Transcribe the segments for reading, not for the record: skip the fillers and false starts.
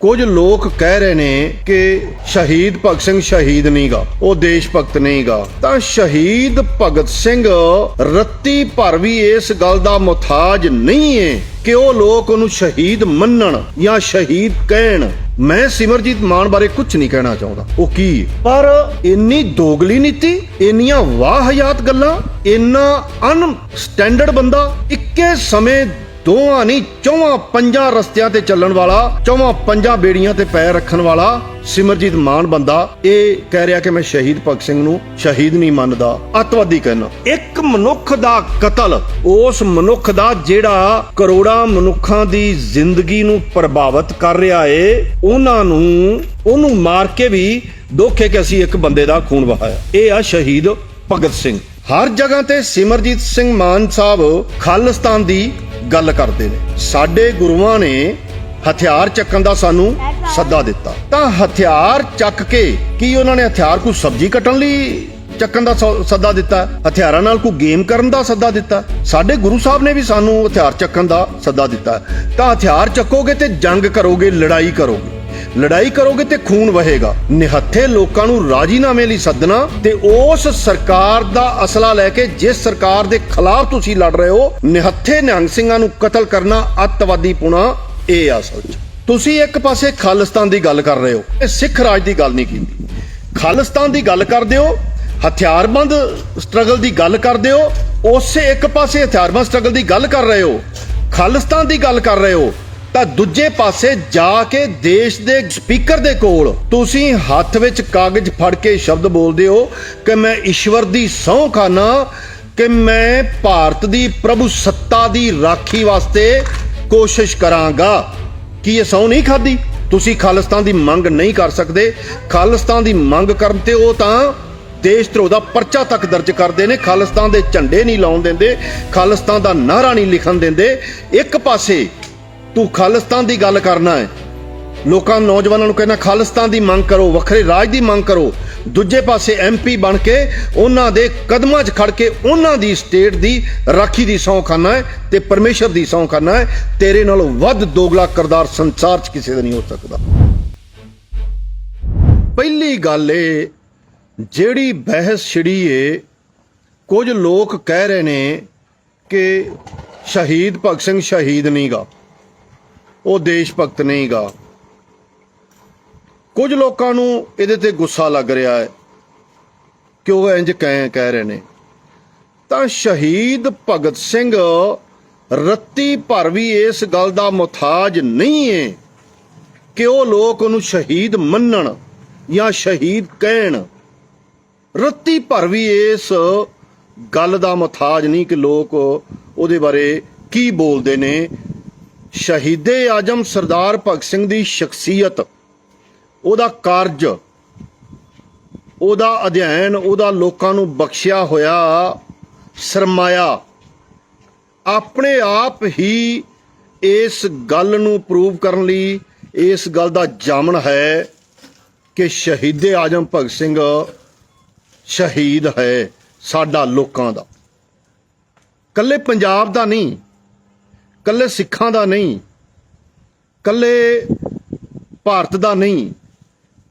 ਕੁਝ ਲੋਕ ਕਹਿ ਰਹੇ ਨੇ ਕਿ ਸ਼ਹੀਦ ਭਗਤ ਸਿੰਘ ਸ਼ਹੀਦ ਨਹੀਂਗਾ, ਉਹ ਦੇਸ਼ ਭਗਤ ਨਹੀਂਗਾ। ਤਾਂ ਸ਼ਹੀਦ ਭਗਤ ਸਿੰਘ ਰੱਤੀ ਭਰ ਵੀ ਇਸ ਗੱਲ ਦਾ ਮੁਹਤਾਜ ਨਹੀਂ ਏ ਕਿ ਉਹ ਲੋਕ ਉਹਨੂੰ ਸ਼ਹੀਦ ਮੰਨਣ ਜਾਂ ਸ਼ਹੀਦ ਕਹਿਣ। ਮੈਂ ਸਿਮਰਜੀਤ ਮਾਨ ਬਾਰੇ ਕੁਝ ਨਹੀਂ ਕਹਿਣਾ ਚਾਹੁੰਦਾ, ਉਹ ਕੀ ਪਰ ਇੰਨੀ ਦੋਗਲੀ ਨੀਤੀ, ਇੰਨੀਆਂ ਵਾਹਿਯਾਤ ਗੱਲਾਂ, ਇੰਨਾ ਅਨਸਟੈਂਡਰਡ ਬੰਦਾ, ਇੱਕੇ ਸਮੇਂ ਦੋਵਾਂ ਨਹੀਂ ਚੌਵਾਂ ਪੰਜਾਂ ਰਸਤਿਆਂ ਤੇ ਚੱਲਣ ਵਾਲਾ, ਚੌਵਾਂ ਪੰਜਾਂ ਬੇੜੀਆਂ ਤੇ ਪੈਰ ਰੱਖਣ ਵਾਲਾ ਸਿਮਰਜੀਤ ਮਾਨ ਬੰਦਾ ਇਹ ਕਹਿ ਰਿਹਾ ਕਿ ਮੈਂ ਸ਼ਹੀਦ ਭਗਤ ਸਿੰਘ ਨੂੰ ਸ਼ਹੀਦ ਨਹੀਂ ਮੰਨਦਾ, ਅੱਤਵਾਦੀ ਕਹਿਣਾ। ਇੱਕ ਮਨੁੱਖ ਦਾ ਕਤਲ, ਉਸ ਮਨੁੱਖ ਦਾ ਜਿਹੜਾ ਕਰੋੜਾਂ ਮਨੁੱਖਾਂ ਦੀ ਜ਼ਿੰਦਗੀ ਨੂੰ ਪ੍ਰਭਾਵਿਤ ਕਰ ਰਿਹਾ ਏ, ਉਹਨੂੰ ਮਾਰ ਕੇ ਵੀ ਦੁੱਖ ਹੈ ਕਿ ਅਸੀਂ ਇੱਕ ਬੰਦੇ ਦਾ ਖੂਨ ਵਹਾਇਆ। ਇਹ ਆ ਸ਼ਹੀਦ ਭਗਤ ਸਿੰਘ। ਹਰ ਜਗ੍ਹਾ ਤੇ ਸਿਮਰਜੀਤ ਸਿੰਘ ਮਾਨ ਸਾਹਿਬ ਖਾਲਿਸਤਾਨ ਦੀ ਗੱਲ ਕਰਦੇ ਨੇ। ਸਾਡੇ ਗੁਰੂਆਂ ਨੇ ਹਥਿਆਰ ਚੱਕਣ ਦਾ ਸਾਨੂੰ ਸੱਦਾ ਦਿੱਤਾ, ਤਾਂ ਹਥਿਆਰ ਚੱਕ ਕੇ ਕੀ ਉਹਨਾਂ ਨੇ ਹਥਿਆਰ ਕੋਈ ਸਬਜ਼ੀ ਕੱਟਣ ਲਈ ਚੱਕਣ ਦਾ ਸੱਦਾ ਦਿੱਤਾ? ਹਥਿਆਰਾਂ ਨਾਲ ਕੋਈ ਗੇਮ ਕਰਨ ਦਾ ਸੱਦਾ ਦਿੱਤਾ? ਸਾਡੇ ਗੁਰੂ ਸਾਹਿਬ ਨੇ ਵੀ ਸਾਨੂੰ ਹਥਿਆਰ ਚੱਕਣ ਦਾ ਸੱਦਾ ਦਿੱਤਾ। ਤਾਂ ਹਥਿਆਰ ਚੱਕੋਗੇ ਤੇ ਜੰਗ ਕਰੋਗੇ, ਲੜਾਈ ਕਰੋਗੇ ਤੇ ਖੂਨ ਵਹੇਗਾ। ਨਿਹੱਥੇ ਲੋਕਾਂ ਨੂੰ ਰਾਜੀਨਾਮੇ ਲਈ ਸੱਦਣਾ ਤੇ ਉਸ ਸਰਕਾਰ ਦਾ ਅਸਲਾ ਲੈ ਕੇ ਜਿਸ ਸਰਕਾਰ ਦੇ ਖਿਲਾਫ ਤੁਸੀਂ ਲੜ ਰਹੇ ਹੋ, ਨਿਹੱਥੇ ਨਿਹੰਗ ਸਿੰਘਾਂ ਨੂੰ ਕਤਲ ਕਰਨਾ ਅੱਤਵਾਦੀ ਪੁਣਾ। ਇਹ ਆ ਸੱਚ। ਤੁਸੀਂ ਇੱਕ ਪਾਸੇ ਖਾਲਿਸਤਾਨ ਦੀ ਗੱਲ ਕਰ ਰਹੇ ਹੋ, ਇਹ ਸਿੱਖ ਰਾਜ ਦੀ ਗੱਲ ਨਹੀਂ ਕੀਤੀ। ਖਾਲਿਸਤਾਨ ਦੀ ਗੱਲ ਕਰਦੇ ਹੋ, ਹਥਿਆਰਬੰਦ ਸਟਰਗਲ ਦੀ ਗੱਲ ਕਰਦੇ ਹੋ, ਉਸੇ ਇੱਕ ਪਾਸੇ ਹਥਿਆਰਬੰਦ ਸਟਰਗਲ ਦੀ ਗੱਲ ਕਰ ਰਹੇ ਹੋ, ਖਾਲਿਸਤਾਨ ਦੀ ਗੱਲ ਕਰ ਰਹੇ ਹੋ, ਤਾਂ ਦੂਜੇ ਪਾਸੇ ਜਾ ਕੇ ਦੇਸ਼ ਦੇ ਸਪੀਕਰ ਦੇ ਕੋਲ ਤੁਸੀਂ ਹੱਥ ਵਿੱਚ ਕਾਗਜ਼ ਫੜ ਕੇ ਸ਼ਬਦ ਬੋਲਦੇ ਹੋ ਕਿ ਮੈਂ ਈਸ਼ਵਰ ਦੀ ਸਹੁੰ ਖਾਨਾ ਕਿ ਮੈਂ ਭਾਰਤ ਦੀ ਪ੍ਰਭੂ ਸੱਤਾ ਦੀ ਰਾਖੀ ਵਾਸਤੇ ਕੋਸ਼ਿਸ਼ ਕਰਾਂਗਾ। ਕੀ ਇਹ ਸਹੁੰ ਨਹੀਂ ਖਾਦੀ? ਤੁਸੀਂ ਖਾਲਿਸਤਾਨ ਦੀ ਮੰਗ ਨਹੀਂ ਕਰ ਸਕਦੇ। ਖਾਲਿਸਤਾਨ ਦੀ ਮੰਗ ਕਰਨ ਤੇ ਉਹ ਤਾਂ ਦੇਸ਼ ਧਰੋਹ ਦਾ ਪਰਚਾ ਤੱਕ ਦਰਜ ਕਰਦੇ ਨੇ, ਖਾਲਿਸਤਾਨ ਦੇ ਝੰਡੇ ਨਹੀਂ ਲਾਉਣ ਦਿੰਦੇ, ਖਾਲਿਸਤਾਨ ਦਾ ਨਾਅਰਾ ਨਹੀਂ ਲਿਖਣ ਦਿੰਦੇ। ਇੱਕ ਪਾਸੇ ਤੂੰ ਖਾਲਿਸਤਾਨ ਦੀ ਗੱਲ ਕਰਨਾ ਹੈ, ਲੋਕਾਂ ਨੌਜਵਾਨਾਂ ਨੂੰ ਕਹਿਣਾ ਖਾਲਿਸਤਾਨ ਦੀ ਮੰਗ ਕਰੋ, ਵੱਖਰੇ ਰਾਜ ਦੀ ਮੰਗ ਕਰੋ। ਦੂਜੇ ਪਾਸੇ MP ਬਣ ਕੇ ਉਹਨਾਂ ਦੇ ਕਦਮਾਂ 'ਚ ਖੜ ਕੇ ਉਹਨਾਂ ਦੀ ਸਟੇਟ ਦੀ ਰਾਖੀ ਦੀ ਸਹੁੰ ਖਾਨਾ ਹੈ ਤੇ ਪਰਮੇਸ਼ਰ ਦੀ ਸਹੁੰ ਖਾਨਾ ਹੈ। ਤੇਰੇ ਨਾਲੋਂ ਵੱਧ ਦੋਗਲਾ ਕਿਰਦਾਰ ਸੰਸਾਰ 'ਚ ਕਿਸੇ ਦਾ ਨਹੀਂ ਹੋ ਸਕਦਾ। ਪਹਿਲੀ ਗੱਲ ਏ ਜਿਹੜੀ ਬਹਿਸ ਛਿੜੀ ਏ, ਕੁਝ ਲੋਕ ਕਹਿ ਰਹੇ ਨੇ ਕਿ ਸ਼ਹੀਦ ਭਗਤ ਸਿੰਘ ਸ਼ਹੀਦ ਨਹੀਂਗਾ, ਉਹ ਦੇਸ਼ ਭਗਤ ਨਹੀਂਗਾ। ਕੁਝ ਲੋਕਾਂ ਨੂੰ ਇਹਦੇ ਤੇ ਗੁੱਸਾ ਲੱਗ ਰਿਹਾ ਹੈ ਕਿ ਉਹ ਇੰਜ ਕਹਿ ਰਹੇ ਨੇ। ਤਾਂ ਸ਼ਹੀਦ ਭਗਤ ਸਿੰਘ ਰੱਤੀ ਭਰ ਵੀ ਇਸ ਗੱਲ ਦਾ ਮੁਹਤਾਜ ਨਹੀਂ ਏ ਕਿ ਉਹ ਲੋਕ ਉਹਨੂੰ ਸ਼ਹੀਦ ਮੰਨਣ ਜਾਂ ਸ਼ਹੀਦ ਕਹਿਣ। ਰੱਤੀ ਭਰ ਵੀ ਇਸ ਗੱਲ ਦਾ ਮੁਹਤਾਜ ਨਹੀਂ ਕਿ ਲੋਕ ਉਹਦੇ ਬਾਰੇ ਕੀ ਬੋਲਦੇ ਨੇ। ਸ਼ਹੀਦੇ ਆਜ਼ਮ ਸਰਦਾਰ ਭਗਤ ਸਿੰਘ ਦੀ ਸ਼ਖਸੀਅਤ, ਉਹਦਾ ਕਾਰਜ, ਉਹਦਾ ਅਧਿਐਨ, ਉਹਦਾ ਲੋਕਾਂ ਨੂੰ ਬਖਸ਼ਿਆ ਹੋਇਆ ਸਰਮਾਇਆ ਆਪਣੇ ਆਪ ਹੀ ਇਸ ਗੱਲ ਨੂੰ ਪ੍ਰੂਵ ਕਰਨ ਲਈ ਇਸ ਗੱਲ ਦਾ ਜਾਮਣ ਹੈ ਕਿ ਸ਼ਹੀਦੇ ਆਜ਼ਮ ਭਗਤ ਸਿੰਘ ਸ਼ਹੀਦ ਹੈ ਸਾਡਾ ਲੋਕਾਂ ਦਾ, ਕੱਲੇ ਪੰਜਾਬ ਦਾ ਨਹੀਂ, ਕੱਲੇ ਸਿੱਖਾਂ ਦਾ ਨਹੀਂ, ਕੱਲੇ ਭਾਰਤ ਦਾ ਨਹੀਂ।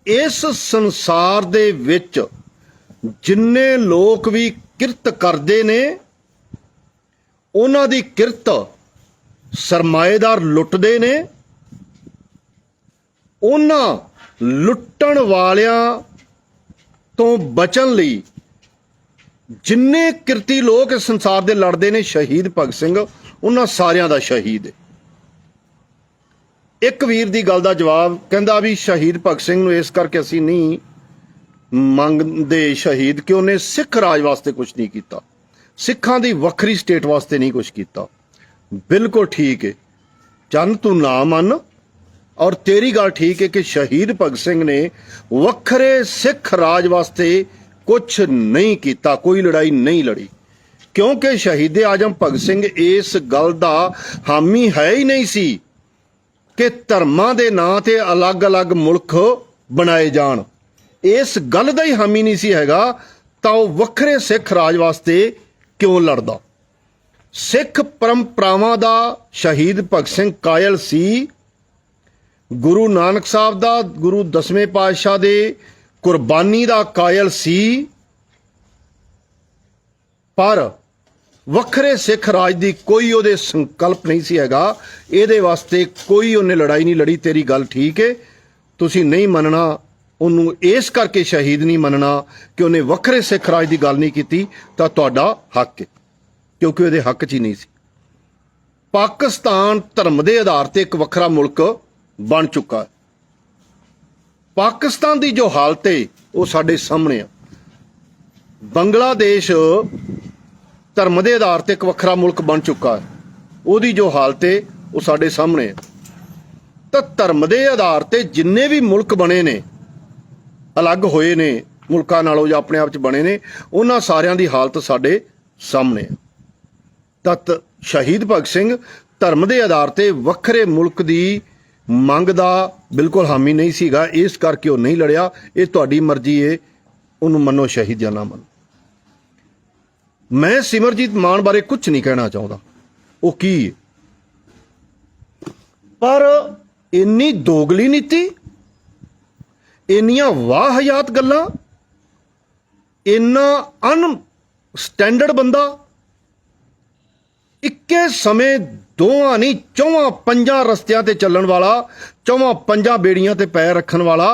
ਇਸ ਸੰਸਾਰ ਦੇ ਵਿੱਚ ਜਿੰਨੇ ਲੋਕ ਵੀ ਕਿਰਤ ਕਰਦੇ ਨੇ, ਉਹਨਾਂ ਦੀ ਕਿਰਤ ਸਰਮਾਏਦਾਰ ਲੁੱਟਦੇ ਨੇ। ਉਹਨਾਂ ਲੁੱਟਣ ਵਾਲਿਆਂ ਤੋਂ ਬਚਣ ਲਈ ਜਿੰਨੇ ਕਿਰਤੀ ਲੋਕ ਇਸ ਸੰਸਾਰ ਦੇ ਲੜਦੇ ਨੇ, ਸ਼ਹੀਦ ਭਗਤ ਸਿੰਘ ਉਹਨਾਂ ਸਾਰਿਆਂ ਦਾ ਸ਼ਹੀਦ ਹੈ। ਇੱਕ ਵੀਰ ਦੀ ਗੱਲ ਦਾ ਜਵਾਬ ਕਹਿੰਦਾ ਵੀ ਸ਼ਹੀਦ ਭਗਤ ਸਿੰਘ ਨੂੰ ਇਸ ਕਰਕੇ ਅਸੀਂ ਨਹੀਂ ਮੰਗਦੇ ਸ਼ਹੀਦ ਕਿ ਉਹਨੇ ਸਿੱਖ ਰਾਜ ਵਾਸਤੇ ਕੁਝ ਨਹੀਂ ਕੀਤਾ, ਸਿੱਖਾਂ ਦੀ ਵੱਖਰੀ ਸਟੇਟ ਵਾਸਤੇ ਨਹੀਂ ਕੁਝ ਕੀਤਾ। ਬਿਲਕੁਲ ਠੀਕ ਹੈ, ਚੰਨ ਤੂੰ ਨਾ ਮੰਨ, ਔਰ ਤੇਰੀ ਗੱਲ ਠੀਕ ਹੈ ਕਿ ਸ਼ਹੀਦ ਭਗਤ ਸਿੰਘ ਨੇ ਵੱਖਰੇ ਸਿੱਖ ਰਾਜ ਵਾਸਤੇ ਕੁਝ ਨਹੀਂ ਕੀਤਾ, ਕੋਈ ਲੜਾਈ ਨਹੀਂ ਲੜੀ, ਕਿਉਂਕਿ ਸ਼ਹੀਦੇ ਆਜ਼ਮ ਭਗਤ ਸਿੰਘ ਇਸ ਗੱਲ ਦਾ ਹਾਮੀ ਹੈ ਹੀ ਨਹੀਂ ਸੀ ਕਿ ਧਰਮਾਂ ਦੇ ਨਾਂ ਤੇ ਅਲੱਗ-ਅਲੱਗ ਮੁਲਕ ਬਣਾਏ ਜਾਣ। ਇਸ ਗੱਲ ਦਾ ਹੀ ਹਾਮੀ ਨਹੀਂ ਸੀ ਹੈਗਾ ਤਾਂ ਉਹ ਵੱਖਰੇ ਸਿੱਖ ਰਾਜ ਵਾਸਤੇ ਕਿਉਂ ਲੜਦਾ। ਸਿੱਖ ਪਰੰਪਰਾਵਾਂ ਦਾ ਸ਼ਹੀਦ ਭਗਤ ਸਿੰਘ ਕਾਇਲ ਸੀ। ਗੁਰੂ ਨਾਨਕ ਸਾਹਿਬ ਦਾ, ਗੁਰੂ 10ਵੇਂ ਪਾਤਸ਼ਾਹ ਦੇ ਕੁਰਬਾਨੀ ਦਾ ਕਾਇਲ ਸੀ, ਪਰ ਵੱਖਰੇ ਸਿੱਖ ਰਾਜ ਦੀ ਕੋਈ ਉਹਦੇ ਸੰਕਲਪ ਨਹੀਂ ਸੀ ਹੈਗਾ। ਇਹਦੇ ਵਾਸਤੇ ਕੋਈ ਉਹਨੇ ਲੜਾਈ ਨਹੀਂ ਲੜੀ। ਤੇਰੀ ਗੱਲ ਠੀਕ ਹੈ, ਤੁਸੀਂ ਨਹੀਂ ਮੰਨਣਾ ਉਹਨੂੰ, ਇਸ ਕਰਕੇ ਸ਼ਹੀਦ ਨਹੀਂ ਮੰਨਣਾ ਕਿ ਉਹਨੇ ਵੱਖਰੇ ਸਿੱਖ ਰਾਜ ਦੀ ਗੱਲ ਨਹੀਂ ਕੀਤੀ, ਤਾਂ ਤੁਹਾਡਾ ਹੱਕ ਹੈ, ਕਿਉਂਕਿ ਉਹਦੇ ਹੱਕ 'ਚ ਹੀ ਨਹੀਂ ਸੀ। ਪਾਕਿਸਤਾਨ ਧਰਮ ਦੇ ਆਧਾਰ ਤੇ ਇੱਕ ਵੱਖਰਾ ਮੁਲਕ ਬਣ ਚੁੱਕਾ ਹੈ। ਪਾਕਿਸਤਾਨ ਦੀ ਜੋ ਹਾਲਤ ਹੈ ਉਹ ਸਾਡੇ ਸਾਹਮਣੇ ਆ। ਬੰਗਲਾਦੇਸ਼ ਧਰਮ ਦੇ ਆਧਾਰ ਤੇ ਇੱਕ ਵੱਖਰਾ ਮੁਲਕ ਬਣ ਚੁੱਕਾ ਹੈ, ਉਹਦੀ ਜੋ ਹਾਲਤ ਹੈ ਉਹ ਸਾਡੇ ਸਾਹਮਣੇ ਹੈ। ਤਾਂ ਧਰਮ ਦੇ ਆਧਾਰ ਤੇ ਜਿੰਨੇ ਵੀ ਮੁਲਕ ਬਣੇ ਨੇ, ਅਲੱਗ ਹੋਏ ਨੇ ਮੁਲਕਾਂ ਨਾਲੋਂ ਜਾਂ ਆਪਣੇ ਆਪ 'ਚ ਬਣੇ ਨੇ, ਉਹਨਾਂ ਸਾਰਿਆਂ ਦੀ ਹਾਲਤ ਸਾਡੇ ਸਾਹਮਣੇ ਹੈ। ਤਾਂ ਸ਼ਹੀਦ ਭਗਤ ਸਿੰਘ ਧਰਮ ਦੇ ਆਧਾਰ ਤੇ ਵੱਖਰੇ ਮੁਲਕ ਦੀ ਮੰਗ ਦਾ ਬਿਲਕੁਲ ਹਾਮੀ ਨਹੀਂ ਸੀਗਾ, ਇਸ ਕਰਕੇ ਉਹ ਨਹੀਂ ਲੜਿਆ। ਇਹ ਤੁਹਾਡੀ ਮਰਜ਼ੀ ਹੈ, ਉਹਨੂੰ ਮੰਨੋ ਸ਼ਹੀਦ ਜਾਂ ਨਾ ਮੰਨੋ। ਮੈਂ ਸਿਮਰਜੀਤ ਮਾਨ ਬਾਰੇ ਕੁਝ ਨਹੀਂ ਕਹਿਣਾ ਚਾਹੁੰਦਾ, ਉਹ ਕੀ ਹੈ, ਪਰ ਇੰਨੀ ਦੋਗਲੀ ਨੀਤੀ, ਇੰਨੀਆਂ ਵਾਹਿਯਾਤ ਗੱਲਾਂ, ਇੰਨਾ ਅਨਸਟੈਂਡਰਡ ਬੰਦਾ, ਇੱਕੇ ਸਮੇਂ ਦੋਵਾਂ ਨਹੀਂ ਚੌਵਾਂ ਪੰਜਾਂ ਰਸਤਿਆਂ ਤੇ ਚੱਲਣ ਵਾਲਾ, ਚੌਵਾਂ ਪੰਜਾਂ ਬੇੜੀਆਂ ਤੇ ਪੈਰ ਰੱਖਣ ਵਾਲਾ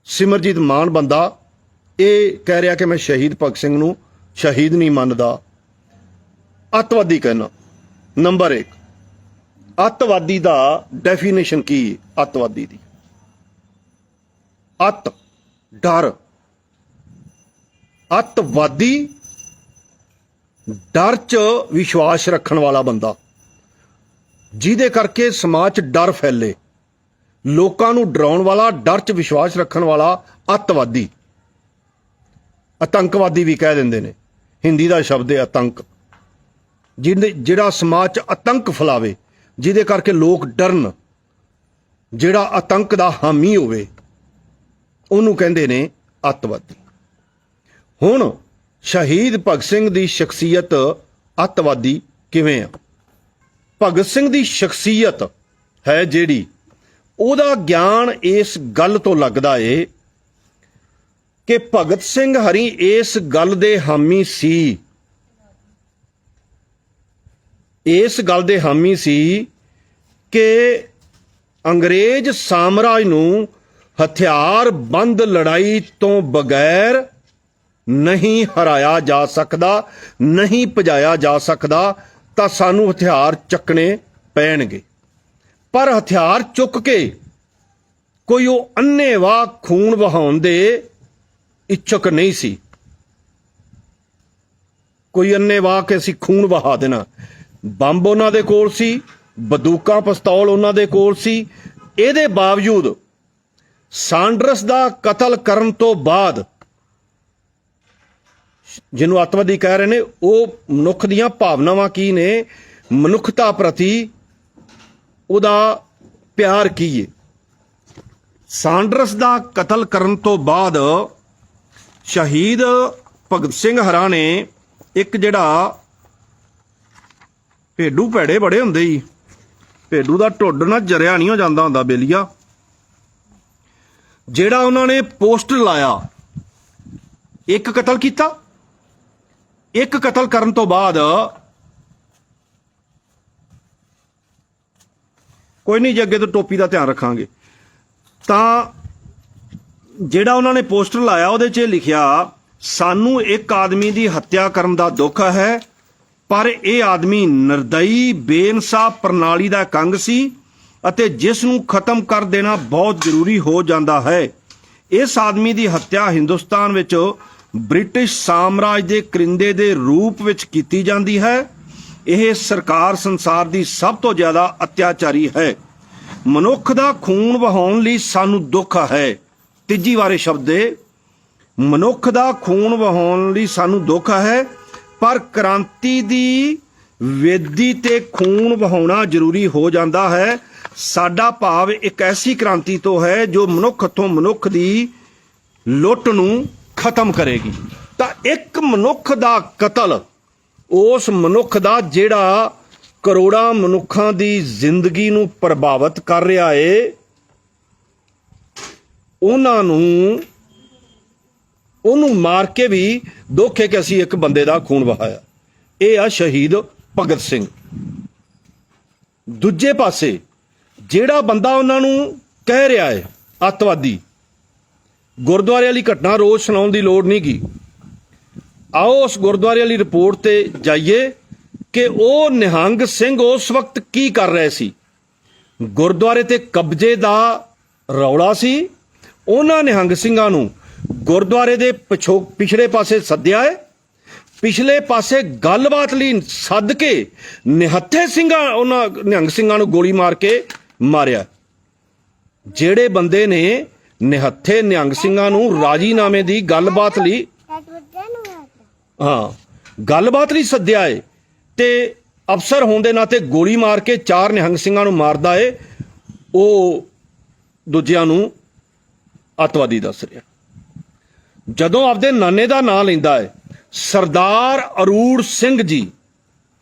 ਸਿਮਰਜੀਤ ਮਾਨ ਬੰਦਾ ਇਹ ਕਹਿ ਰਿਹਾ ਕਿ ਮੈਂ ਸ਼ਹੀਦ ਭਗਤ ਸਿੰਘ ਨੂੰ ਸ਼ਹੀਦ ਨਹੀਂ ਮੰਨਦਾ, ਅੱਤਵਾਦੀ ਕਹਿਣਾ। ਨੰਬਰ 1, ਅੱਤਵਾਦੀ ਦਾ ਡੈਫੀਨੇਸ਼ਨ ਕੀ ਹੈ? ਅੱਤਵਾਦੀ ਦੀ ਅੱਤ ਡਰ, ਅੱਤਵਾਦੀ ਡਰ 'ਚ ਵਿਸ਼ਵਾਸ ਰੱਖਣ ਵਾਲਾ ਬੰਦਾ, ਜਿਹਦੇ ਕਰਕੇ ਸਮਾਜ 'ਚ ਡਰ ਫੈਲੇ, ਲੋਕਾਂ ਨੂੰ ਡਰਾਉਣ ਵਾਲਾ, ਡਰ 'ਚ ਵਿਸ਼ਵਾਸ ਰੱਖਣ ਵਾਲਾ ਅੱਤਵਾਦੀ। ਆਤੰਕਵਾਦੀ ਵੀ ਕਹਿ ਦਿੰਦੇ ਨੇ, ਹਿੰਦੀ ਦਾ ਸ਼ਬਦ ਹੈ ਆਤੰਕ। ਜਿਹੜਾ ਸਮਾਜ 'ਚ ਆਤੰਕ ਫੈਲਾਵੇ, ਜਿਹਦੇ ਕਰਕੇ ਲੋਕ ਡਰਨ, ਜਿਹੜਾ ਆਤੰਕ ਦਾ ਹਾਮੀ ਹੋਵੇ, ਉਹਨੂੰ ਕਹਿੰਦੇ ਨੇ ਅੱਤਵਾਦੀ। ਹੁਣ ਸ਼ਹੀਦ ਭਗਤ ਸਿੰਘ ਦੀ ਸ਼ਖਸੀਅਤ ਅੱਤਵਾਦੀ ਕਿਵੇਂ ਆ? ਭਗਤ ਸਿੰਘ ਦੀ ਸ਼ਖਸੀਅਤ ਹੈ ਜਿਹੜੀ, ਉਹਦਾ ਗਿਆਨ ਇਸ ਗੱਲ ਤੋਂ ਲੱਗਦਾ ਏ ਕਿ ਭਗਤ ਸਿੰਘ ਹਰੀ ਇਸ ਗੱਲ ਦੇ ਹਾਮੀ ਸੀ, ਇਸ ਗੱਲ ਦੇ ਹਾਮੀ ਸੀ ਕਿ ਅੰਗਰੇਜ਼ ਸਾਮਰਾਜ ਨੂੰ ਹਥਿਆਰਬੰਦ ਲੜਾਈ ਤੋਂ ਬਗੈਰ ਨਹੀਂ ਹਰਾਇਆ ਜਾ ਸਕਦਾ, ਨਹੀਂ ਭਜਾਇਆ ਜਾ ਸਕਦਾ, ਤਾਂ ਸਾਨੂੰ ਹਥਿਆਰ ਚੱਕਣੇ ਪੈਣਗੇ। ਪਰ ਹਥਿਆਰ ਚੁੱਕ ਕੇ ਕੋਈ ਉਹ ਅੰਨ੍ਹੇਵਾਹ ਖੂਨ ਵਹਾਉਣ ਦੇ ਇੱਛੁਕ ਨਹੀਂ ਸੀ, ਕੋਈ ਅੰਨ੍ਹੇਵਾਹ ਕਿ ਅਸੀਂ ਖੂਨ ਵਹਾ ਦੇਣਾ। ਬੰਬ ਉਹਨਾਂ ਦੇ ਕੋਲ ਸੀ, ਬੰਦੂਕਾਂ ਪਿਸਤੌਲ ਉਹਨਾਂ ਦੇ ਕੋਲ ਸੀ। ਇਹਦੇ ਬਾਵਜੂਦ ਸਾਂਡਰਸ ਦਾ ਕਤਲ ਕਰਨ ਤੋਂ ਬਾਅਦ, ਜਿਹਨੂੰ ਅੱਤਵਾਦੀ ਕਹਿ ਰਹੇ ਨੇ, ਉਹ ਮਨੁੱਖ ਦੀਆਂ ਭਾਵਨਾਵਾਂ ਕੀ ਨੇ, ਮਨੁੱਖਤਾ ਪ੍ਰਤੀ ਉਹਦਾ ਪਿਆਰ ਕੀ ਹੈ। ਸਾਂਡਰਸ ਦਾ ਕਤਲ ਕਰਨ ਤੋਂ ਬਾਅਦ ਸ਼ਹੀਦ ਭਗਤ ਸਿੰਘ ਹਰਾਂ ਨੇ ਇੱਕ ਜਿਹੜਾ ਭੇਡੂ ਭੈੜੇ ਬੜੇ ਹੁੰਦੇ ਜੀ, ਭੇਡੂ ਦਾ ਢੁੱਡ ਨਾ ਜਰਿਆ ਨਹੀਂ ਹੋ ਜਾਂਦਾ ਹੁੰਦਾ ਬੇਲੀਆ, ਜਿਹੜਾ ਉਹਨਾਂ ਨੇ ਪੋਸਟਰ ਲਾਇਆ, ਇੱਕ ਕਤਲ ਕੀਤਾ। ਇੱਕ ਕਤਲ ਕਰਨ ਤੋਂ ਬਾਅਦ, ਕੋਈ ਨਹੀਂ ਜੀ ਅੱਗੇ ਤੋਂ ਟੋਪੀ ਦਾ ਧਿਆਨ ਰੱਖਾਂਗੇ, ਤਾਂ ਜਿਹੜਾ ਉਹਨਾਂ ਨੇ ਪੋਸਟਰ ਲਾਇਆ ਉਹਦੇ 'ਚ ਲਿਖਿਆ, ਸਾਨੂੰ ਇੱਕ ਆਦਮੀ ਦੀ ਹੱਤਿਆ ਕਰਨ ਦਾ ਦੁੱਖ ਹੈ, ਪਰ ਇਹ ਆਦਮੀ ਨਿਰਦਈ ਬੇਇਨਸਾਫ ਪ੍ਰਣਾਲੀ ਦਾ ਇੱਕ ਅੰਗ ਸੀ ਅਤੇ ਜਿਸ ਨੂੰ ਖਤਮ ਕਰ ਦੇਣਾ ਬਹੁਤ ਜ਼ਰੂਰੀ ਹੋ ਜਾਂਦਾ ਹੈ। ਇਸ ਆਦਮੀ ਦੀ ਹੱਤਿਆ ਹਿੰਦੁਸਤਾਨ ਵਿੱਚ ਬ੍ਰਿਟਿਸ਼ ਸਾਮਰਾਜ ਦੇ ਕਰਿੰਦੇ ਦੇ ਰੂਪ ਵਿੱਚ ਕੀਤੀ ਜਾਂਦੀ ਹੈ। ਇਹ ਸਰਕਾਰ ਸੰਸਾਰ ਦੀ ਸਭ ਤੋਂ ਜ਼ਿਆਦਾ ਅਤਿਆਚਾਰੀ ਹੈ। ਮਨੁੱਖ ਦਾ ਖੂਨ ਵਹਾਉਣ ਲਈ ਸਾਨੂੰ ਦੁੱਖ ਹੈ। ਤੀਜੀ ਵਾਰੇ ਸ਼ਬਦ ਹੈ, ਮਨੁੱਖ ਦਾ ਖੂਨ ਵਹਾਉਣ ਲਈ ਸਾਨੂੰ ਦੁੱਖ ਹੈ, ਪਰ ਕ੍ਰਾਂਤੀ ਦੀ ਵੇਦੀ ਤੇ ਖੂਨ ਵਹਾਉਣਾ ਜ਼ਰੂਰੀ ਹੋ ਜਾਂਦਾ ਹੈ। ਸਾਡਾ ਭਾਵ ਇੱਕ ਐਸੀ ਕ੍ਰਾਂਤੀ ਤੋਂ ਹੈ ਜੋ ਮਨੁੱਖ ਤੋਂ ਮਨੁੱਖ ਦੀ ਲੁੱਟ ਨੂੰ ਖਤਮ ਕਰੇਗੀ। ਤਾਂ ਇੱਕ ਮਨੁੱਖ ਦਾ ਕਤਲ, ਉਸ ਮਨੁੱਖ ਦਾ ਜਿਹੜਾ ਕਰੋੜਾਂ ਮਨੁੱਖਾਂ ਦੀ ਜ਼ਿੰਦਗੀ ਨੂੰ ਪ੍ਰਭਾਵਿਤ ਕਰ ਰਿਹਾ ਏ, ਉਹਨਾਂ ਨੂੰ ਉਹਨੂੰ ਮਾਰ ਕੇ ਵੀ ਦੁੱਖ ਹੈ ਕਿ ਅਸੀਂ ਇੱਕ ਬੰਦੇ ਦਾ ਖੂਨ ਵਹਾਇਆ। ਇਹ ਆ ਸ਼ਹੀਦ ਭਗਤ ਸਿੰਘ। ਦੂਜੇ ਪਾਸੇ ਜਿਹੜਾ ਬੰਦਾ ਉਹਨਾਂ ਨੂੰ ਕਹਿ ਰਿਹਾ ਹੈ ਅੱਤਵਾਦੀ, ਗੁਰਦੁਆਰੇ ਵਾਲੀ ਘਟਨਾ ਰੋਜ਼ ਸੁਣਾਉਣ ਦੀ ਲੋੜ ਨਹੀਂ ਗੀ। ਆਓ ਉਸ ਗੁਰਦੁਆਰੇ ਵਾਲੀ ਰਿਪੋਰਟ ਤੇ ਜਾਈਏ ਕਿ ਉਹ ਨਿਹੰਗ ਸਿੰਘ ਉਸ ਵਕਤ ਕੀ ਕਰ ਰਹੇ ਸੀ। ਗੁਰਦੁਆਰੇ ਤੇ ਕਬਜ਼ੇ ਦਾ ਰੌਲਾ ਸੀ। ਉਹਨਾਂ ਨਿਹੰਗ ਸਿੰਘਾਂ ਨੂੰ ਗੁਰਦੁਆਰੇ ਦੇ ਪਿਛਲੇ ਪਾਸੇ ਸੱਦਿਆ ਹੈ, ਪਿਛਲੇ ਪਾਸੇ ਗੱਲਬਾਤ ਲਈ ਸੱਦ ਕੇ ਨਿਹੱਥੇ ਸਿੰਘਾਂ ਉਹਨਾਂ ਨਿਹੰਗ ਸਿੰਘਾਂ ਨੂੰ ਗੋਲੀ ਮਾਰ ਕੇ ਮਾਰਿਆ। ਜਿਹੜੇ ਬੰਦੇ ਨੇ ਨਿਹੱਥੇ ਨਿਹੰਗ ਸਿੰਘਾਂ ਨੂੰ ਰਾਜੀਨਾਮੇ ਦੀ ਗੱਲਬਾਤ ਲਈ ਗੱਲਬਾਤ ਲਈ ਸੱਦਿਆ ਏ ਤੇ ਅਫਸਰ ਹੋਣ ਦੇ ਨਾਤੇ ਗੋਲੀ ਮਾਰ ਕੇ 4 ਨਿਹੰਗ ਸਿੰਘਾਂ ਨੂੰ ਮਾਰਦਾ ਏ, ਉਹ ਦੂਜਿਆਂ ਨੂੰ ਅੱਤਵਾਦੀ ਦੱਸ ਰਿਹਾ। ਜਦੋਂ ਆਪਦੇ ਨਾਨੇ ਦਾ ਨਾਂ ਲੈਂਦਾ ਹੈ ਸਰਦਾਰ ਅਰੂੜ ਸਿੰਘ ਜੀ,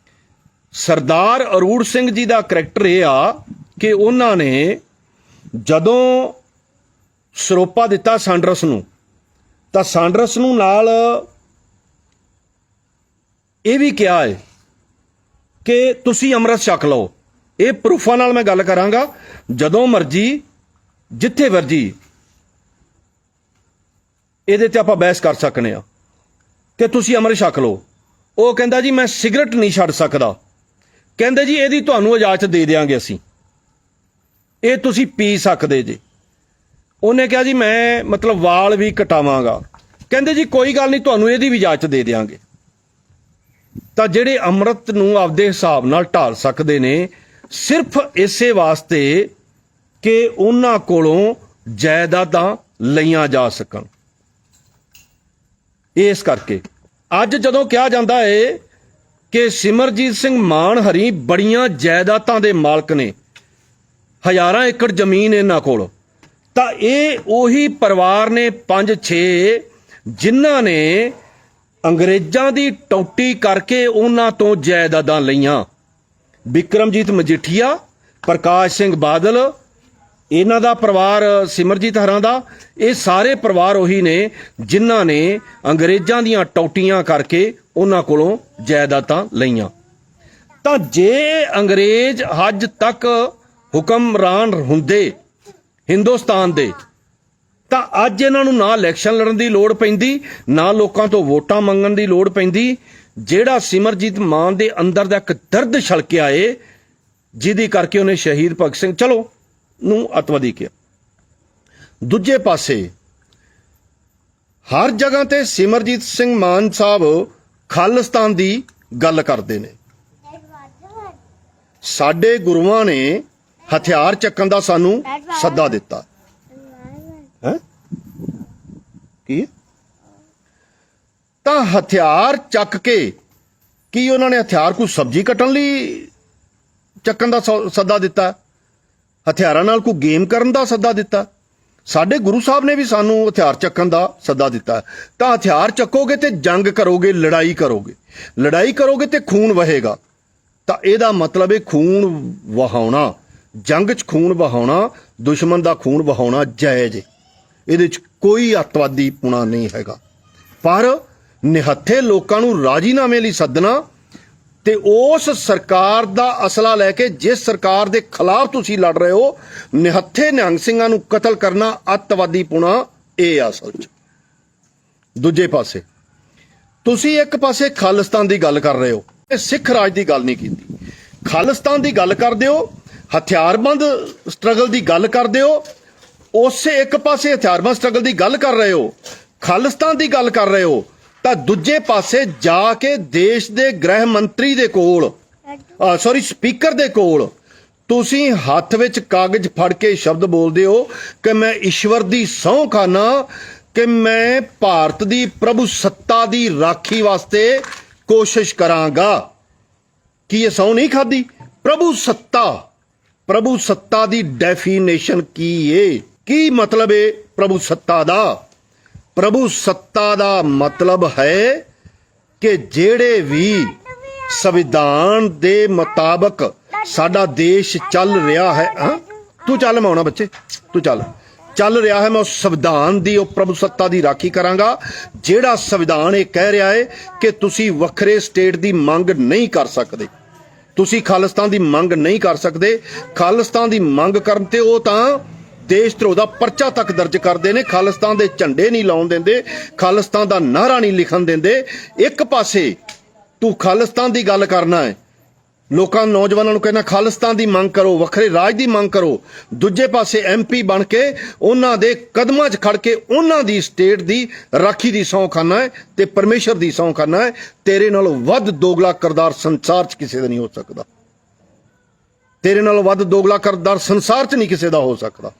ਸਰਦਾਰ ਅਰੂੜ ਸਿੰਘ ਜੀ ਦਾ ਕਰੈਕਟਰ ਇਹ ਆ ਕਿ ਉਹਨਾਂ ਨੇ ਜਦੋਂ ਸਰੋਪਾ ਦਿੱਤਾ ਸਾਂਡਰਸ ਨੂੰ, ਤਾਂ ਸਾਂਡਰਸ ਨੂੰ ਨਾਲ ਇਹ ਵੀ ਕਿਹਾ ਹੈ ਕਿ ਤੁਸੀਂ ਅੰਮ੍ਰਿਤ ਛਕ ਲਓ। ਇਹ ਪ੍ਰੂਫਾਂ ਨਾਲ ਮੈਂ ਗੱਲ ਕਰਾਂਗਾ, ਜਦੋਂ ਮਰਜੀ ਜਿੱਥੇ ਮਰਜੀ ਇਹਦੇ ਤੇ ਆਪਾਂ ਬਹਿਸ ਕਰ ਸਕਨੇ ਆ ਕਿ ਤੁਸੀਂ ਅੰਮ੍ਰਿਤ ਛਕ ਲਓ। ਉਹ ਕਹਿੰਦਾ ਜੀ ਮੈਂ ਸਿਗਰਟ ਨਹੀਂ ਛੱਡ ਸਕਦਾ। ਕਹਿੰਦੇ ਜੀ ਇਹਦੀ ਤੁਹਾਨੂੰ ਇਜਾਜ਼ਤ ਦੇ ਦਿਆਂਗੇ ਅਸੀਂ, ਇਹ ਤੁਸੀਂ ਪੀ ਸਕਦੇ ਜੇ। ਉਹਨੇ ਕਿਹਾ ਜੀ ਮੈਂ ਮਤਲਬ ਵਾਲ ਵੀ ਕਟਾਵਾਂਗਾ। ਕਹਿੰਦੇ ਜੀ ਕੋਈ ਗੱਲ ਨਹੀਂ, ਤੁਹਾਨੂੰ ਇਹਦੀ ਵੀ ਇਜਾਜ਼ਤ ਦੇ ਦਿਆਂਗੇ। ਤਾਂ ਜਿਹੜੇ ਅੰਮ੍ਰਿਤ ਨੂੰ ਆਪਦੇ ਹਿਸਾਬ ਨਾਲ ਢਾਲ ਸਕਦੇ ਨੇ ਸਿਰਫ ਇਸੇ ਵਾਸਤੇ ਕਿ ਉਹਨਾਂ ਕੋਲੋਂ ਜਾਇਦਾਦਾਂ ਲਈਆਂ ਜਾ ਸਕਣ। ਇਸ ਕਰਕੇ ਅੱਜ ਜਦੋਂ ਕਿਹਾ ਜਾਂਦਾ ਹੈ ਕਿ ਸਿਮਰਜੀਤ ਸਿੰਘ ਮਾਨ ਹਰੀ ਬੜੀਆਂ ਜਾਇਦਾਦਾਂ ਦੇ ਮਾਲਕ ਨੇ, ਹਜ਼ਾਰਾਂ ਏਕੜ ਜ਼ਮੀਨ ਇਹਨਾਂ ਕੋਲ, ਤਾਂ ਇਹ ਉਹੀ ਪਰਿਵਾਰ ਨੇ 5-6 ਜਿਨ੍ਹਾਂ ਨੇ ਅੰਗਰੇਜ਼ਾਂ ਦੀ ਟੌਟੀ ਕਰਕੇ ਉਹਨਾਂ ਤੋਂ ਜਾਇਦਾਦਾਂ ਲਈਆਂ। ਬਿਕਰਮਜੀਤ ਮਜੀਠੀਆ, ਪ੍ਰਕਾਸ਼ ਸਿੰਘ ਬਾਦਲ, ਇਹਨਾਂ ਦਾ ਪਰਿਵਾਰ, ਸਿਮਰਜੀਤ ਹਰਾਂ ਦਾ, ਇਹ ਸਾਰੇ ਪਰਿਵਾਰ ਉਹੀ ਨੇ ਜਿਨ੍ਹਾਂ ਨੇ ਅੰਗਰੇਜ਼ਾਂ ਦੀਆਂ ਟੌਟੀਆਂ ਕਰਕੇ ਉਹਨਾਂ ਕੋਲੋਂ ਜਾਇਦਾਦਾਂ ਲਈਆਂ। ਤਾਂ ਜੇ ਅੰਗਰੇਜ਼ ਅੱਜ ਤੱਕ ਹੁਕਮਰਾਨ ਹੁੰਦੇ ਹਿੰਦੁਸਤਾਨ ਦੇ, ਤਾਂ ਅੱਜ ਇਹਨਾਂ ਨੂੰ ਨਾ ਇਲੈਕਸ਼ਨ ਲੜਨ ਦੀ ਲੋੜ ਪੈਂਦੀ, ਨਾ ਲੋਕਾਂ ਤੋਂ ਵੋਟਾਂ ਮੰਗਣ ਦੀ ਲੋੜ ਪੈਂਦੀ। ਜਿਹੜਾ ਸਿਮਰਜੀਤ ਮਾਨ ਦੇ ਅੰਦਰ ਦਾ ਇੱਕ ਦਰਦ ਛਲਕਿਆ ਏ, ਜਿਹਦੀ ਕਰਕੇ ਉਹਨੇ ਸ਼ਹੀਦ ਭਗਤ ਸਿੰਘ ਚਲੋ ਨੂੰ ਅੱਤਵਾਦੀ ਕਿਹਾ। ਦੂਜੇ ਪਾਸੇ ਹਰ ਜਗ੍ਹਾ ਤੇ ਸਿਮਰਜੀਤ ਸਿੰਘ ਮਾਨ ਸਾਹਿਬ ਖਾਲਿਸਤਾਨ ਦੀ ਗੱਲ ਕਰਦੇ ਨੇ। ਸਾਡੇ ਗੁਰੂਆਂ ਨੇ ਹਥਿਆਰ ਚੱਕਣ ਦਾ ਸਾਨੂੰ ਸੱਦਾ ਦਿੱਤਾ ਹੈ। ਕੀ ਤਾਂ ਹਥਿਆਰ ਚੱਕ ਕੇ ਕੀ ਉਹਨਾਂ ਨੇ ਹਥਿਆਰ ਕੋਈ ਸਬਜ਼ੀ ਕੱਟਣ ਲਈ ਚੱਕਣ ਦਾ ਸੱਦਾ ਦਿੱਤਾ? ਹਥਿਆਰਾਂ ਨਾਲ ਕੋਈ ਗੇਮ ਕਰਨ ਦਾ ਸੱਦਾ ਦਿੱਤਾ? ਸਾਡੇ ਗੁਰੂ ਸਾਹਿਬ ਨੇ ਵੀ ਸਾਨੂੰ ਹਥਿਆਰ ਚੱਕਣ ਦਾ ਸੱਦਾ ਦਿੱਤਾ। ਤਾਂ ਹਥਿਆਰ ਚੱਕੋਗੇ ਤੇ ਜੰਗ ਕਰੋਗੇ, ਲੜਾਈ ਕਰੋਗੇ, ਲੜਾਈ ਕਰੋਗੇ ਤੇ ਖੂਨ ਵਹੇਗਾ। ਤਾਂ ਇਹਦਾ ਮਤਲਬ ਹੈ ਖੂਨ ਵਹਾਉਣਾ, ਜੰਗ 'ਚ ਖੂਨ ਵਹਾਉਣਾ, ਦੁਸ਼ਮਣ ਦਾ ਖੂਨ ਵਹਾਉਣਾ ਜਾਇਜ਼ ਹੈ। ਇਹਦੇ 'ਚ ਕੋਈ ਅੱਤਵਾਦੀ ਪੁਣਾ ਨਹੀਂ ਹੈਗਾ। ਪਰ ਨਿਹੱਥੇ ਲੋਕਾਂ ਨੂੰ ਰਾਜੀਨਾਮੇ ਲਈ ਸੱਦਣਾ ਤੇ ਉਸ ਸਰਕਾਰ ਦਾ ਅਸਲਾ ਲੈ ਕੇ ਜਿਸ ਸਰਕਾਰ ਦੇ ਖਿਲਾਫ ਤੁਸੀਂ ਲੜ ਰਹੇ ਹੋ, ਨਿਹੱਥੇ ਨਿਹੰਗ ਸਿੰਘਾਂ ਨੂੰ ਕਤਲ ਕਰਨਾ ਅੱਤਵਾਦੀ ਪੁਣਾ, ਇਹ ਅਸਲ 'ਚ। ਦੂਜੇ ਪਾਸੇ ਤੁਸੀਂ ਇੱਕ ਪਾਸੇ ਖਾਲਿਸਤਾਨ ਦੀ ਗੱਲ ਕਰ ਰਹੇ ਹੋ, ਇਹ ਸਿੱਖ ਰਾਜ ਦੀ ਗੱਲ ਨਹੀਂ ਕੀਤੀ। ਖਾਲਿਸਤਾਨ ਦੀ ਗੱਲ ਕਰਦੇ ਹੋ, ਹਥਿਆਰਬੰਦ ਸਟਰਗਲ ਦੀ ਗੱਲ ਕਰਦੇ ਹੋ। ਉਸੇ ਇੱਕ ਪਾਸੇ ਹਥਿਆਰਬੰਦ ਸਟਰਗਲ ਦੀ ਗੱਲ ਕਰ ਰਹੇ ਹੋ, ਖਾਲਿਸਤਾਨ ਦੀ ਗੱਲ ਕਰ ਰਹੇ ਹੋ, ਤਾਂ ਦੂਜੇ ਪਾਸੇ ਜਾ ਕੇ ਦੇਸ਼ ਦੇ ਗ੍ਰਹਿ ਮੰਤਰੀ ਦੇ ਕੋਲ, ਸਪੀਕਰ ਦੇ ਕੋਲ ਤੁਸੀਂ ਹੱਥ ਵਿੱਚ ਕਾਗਜ਼ ਫੜ ਕੇ ਸ਼ਬਦ ਬੋਲਦੇ ਹੋ ਕਿ ਮੈਂ ਈਸ਼ਵਰ ਦੀ ਸਹੁੰ ਖਾਨਾ ਕਿ ਮੈਂ ਭਾਰਤ ਦੀ ਪ੍ਰਭੂ ਸੱਤਾ ਦੀ ਰਾਖੀ ਵਾਸਤੇ ਕੋਸ਼ਿਸ਼ ਕਰਾਂਗਾ। ਕੀ ਇਹ ਸਹੁੰ ਨਹੀਂ ਖਾਦੀ? ਪ੍ਰਭੂ ਸੱਤਾ ਦੀ ਡੈਫੀਨੇਸ਼ਨ ਕੀ ਏ? ਕੀ ਮਤਲਬ ਏ ਪ੍ਰਭੂ ਸੱਤਾ ਦਾ? ਪ੍ਰਭੂ ਸੱਤਾ ਦਾ ਮਤਲਬ ਹੈ ਕਿ ਜਿਹੜੇ ਵੀ ਸੰਵਿਧਾਨ ਦੇ ਮੁਤਾਬਕ ਸਾਡਾ ਦੇਸ਼ ਚੱਲ ਰਿਹਾ ਹੈ। ਤੂੰ ਚੱਲ ਮਾਉਣਾ ਬੱਚੇ, ਤੂੰ ਚੱਲ। ਚੱਲ ਰਿਹਾ ਹੈ, ਮੈਂ ਉਸ ਸੰਵਿਧਾਨ ਦੀ, ਉਹ ਪ੍ਰਭੂ ਸੱਤਾ ਦੀ ਰਾਖੀ ਕਰਾਂਗਾ ਜਿਹੜਾ ਸੰਵਿਧਾਨ ਇਹ ਕਹਿ ਰਿਹਾ ਹੈ ਕਿ ਤੁਸੀਂ ਵੱਖਰੇ ਸਟੇਟ ਦੀ ਮੰਗ ਨਹੀਂ ਕਰ ਸਕਦੇ, ਤੁਸੀਂ ਖਾਲਿਸਤਾਨ ਦੀ ਮੰਗ ਨਹੀਂ ਕਰ ਸਕਦੇ। ਖਾਲਿਸਤਾਨ ਦੀ ਮੰਗ ਕਰਨ ਤੇ ਉਹ ਤਾਂ ਦੇਸ਼ ਧਰੋਹ ਦਾ ਪਰਚਾ ਤੱਕ ਦਰਜ ਕਰਦੇ ਨੇ, ਖਾਲਿਸਤਾਨ ਦੇ ਝੰਡੇ ਨਹੀਂ ਲਾਉਣ ਦਿੰਦੇ, ਖਾਲਿਸਤਾਨ ਦਾ ਨਾਅਰਾ ਨਹੀਂ ਲਿਖਣ ਦਿੰਦੇ। ਇੱਕ ਪਾਸੇ ਤੂੰ ਖਾਲਿਸਤਾਨ ਦੀ ਗੱਲ ਕਰਨਾ ਹੈ, ਲੋਕਾਂ ਨੌਜਵਾਨਾਂ ਨੂੰ ਕਹਿਣਾ ਖਾਲਿਸਤਾਨ ਦੀ ਮੰਗ ਕਰੋ, ਵੱਖਰੇ ਰਾਜ ਦੀ ਮੰਗ ਕਰੋ, ਦੂਜੇ ਪਾਸੇ MP ਬਣ ਕੇ ਉਹਨਾਂ ਦੇ ਕਦਮਾਂ 'ਚ ਖੜ ਕੇ ਉਹਨਾਂ ਦੀ ਸਟੇਟ ਦੀ ਰਾਖੀ ਦੀ ਸਹੁੰ ਖਾਨਾ ਹੈ ਤੇ ਪਰਮੇਸ਼ਰ ਦੀ ਸਹੁੰ ਖਾਨਾ ਹੈ। ਤੇਰੇ ਨਾਲੋਂ ਵੱਧ ਦੋਗਲਾ ਕਰਦਾਰ ਸੰਸਾਰ 'ਚ ਕਿਸੇ ਦਾ ਨਹੀਂ ਹੋ ਸਕਦਾ, ਤੇਰੇ ਨਾਲੋਂ ਵੱਧ ਦੋਗਲਾ ਕਰਦਾਰ ਸੰਸਾਰ 'ਚ ਨਹੀਂ ਕਿਸੇ ਦਾ ਹੋ ਸਕਦਾ।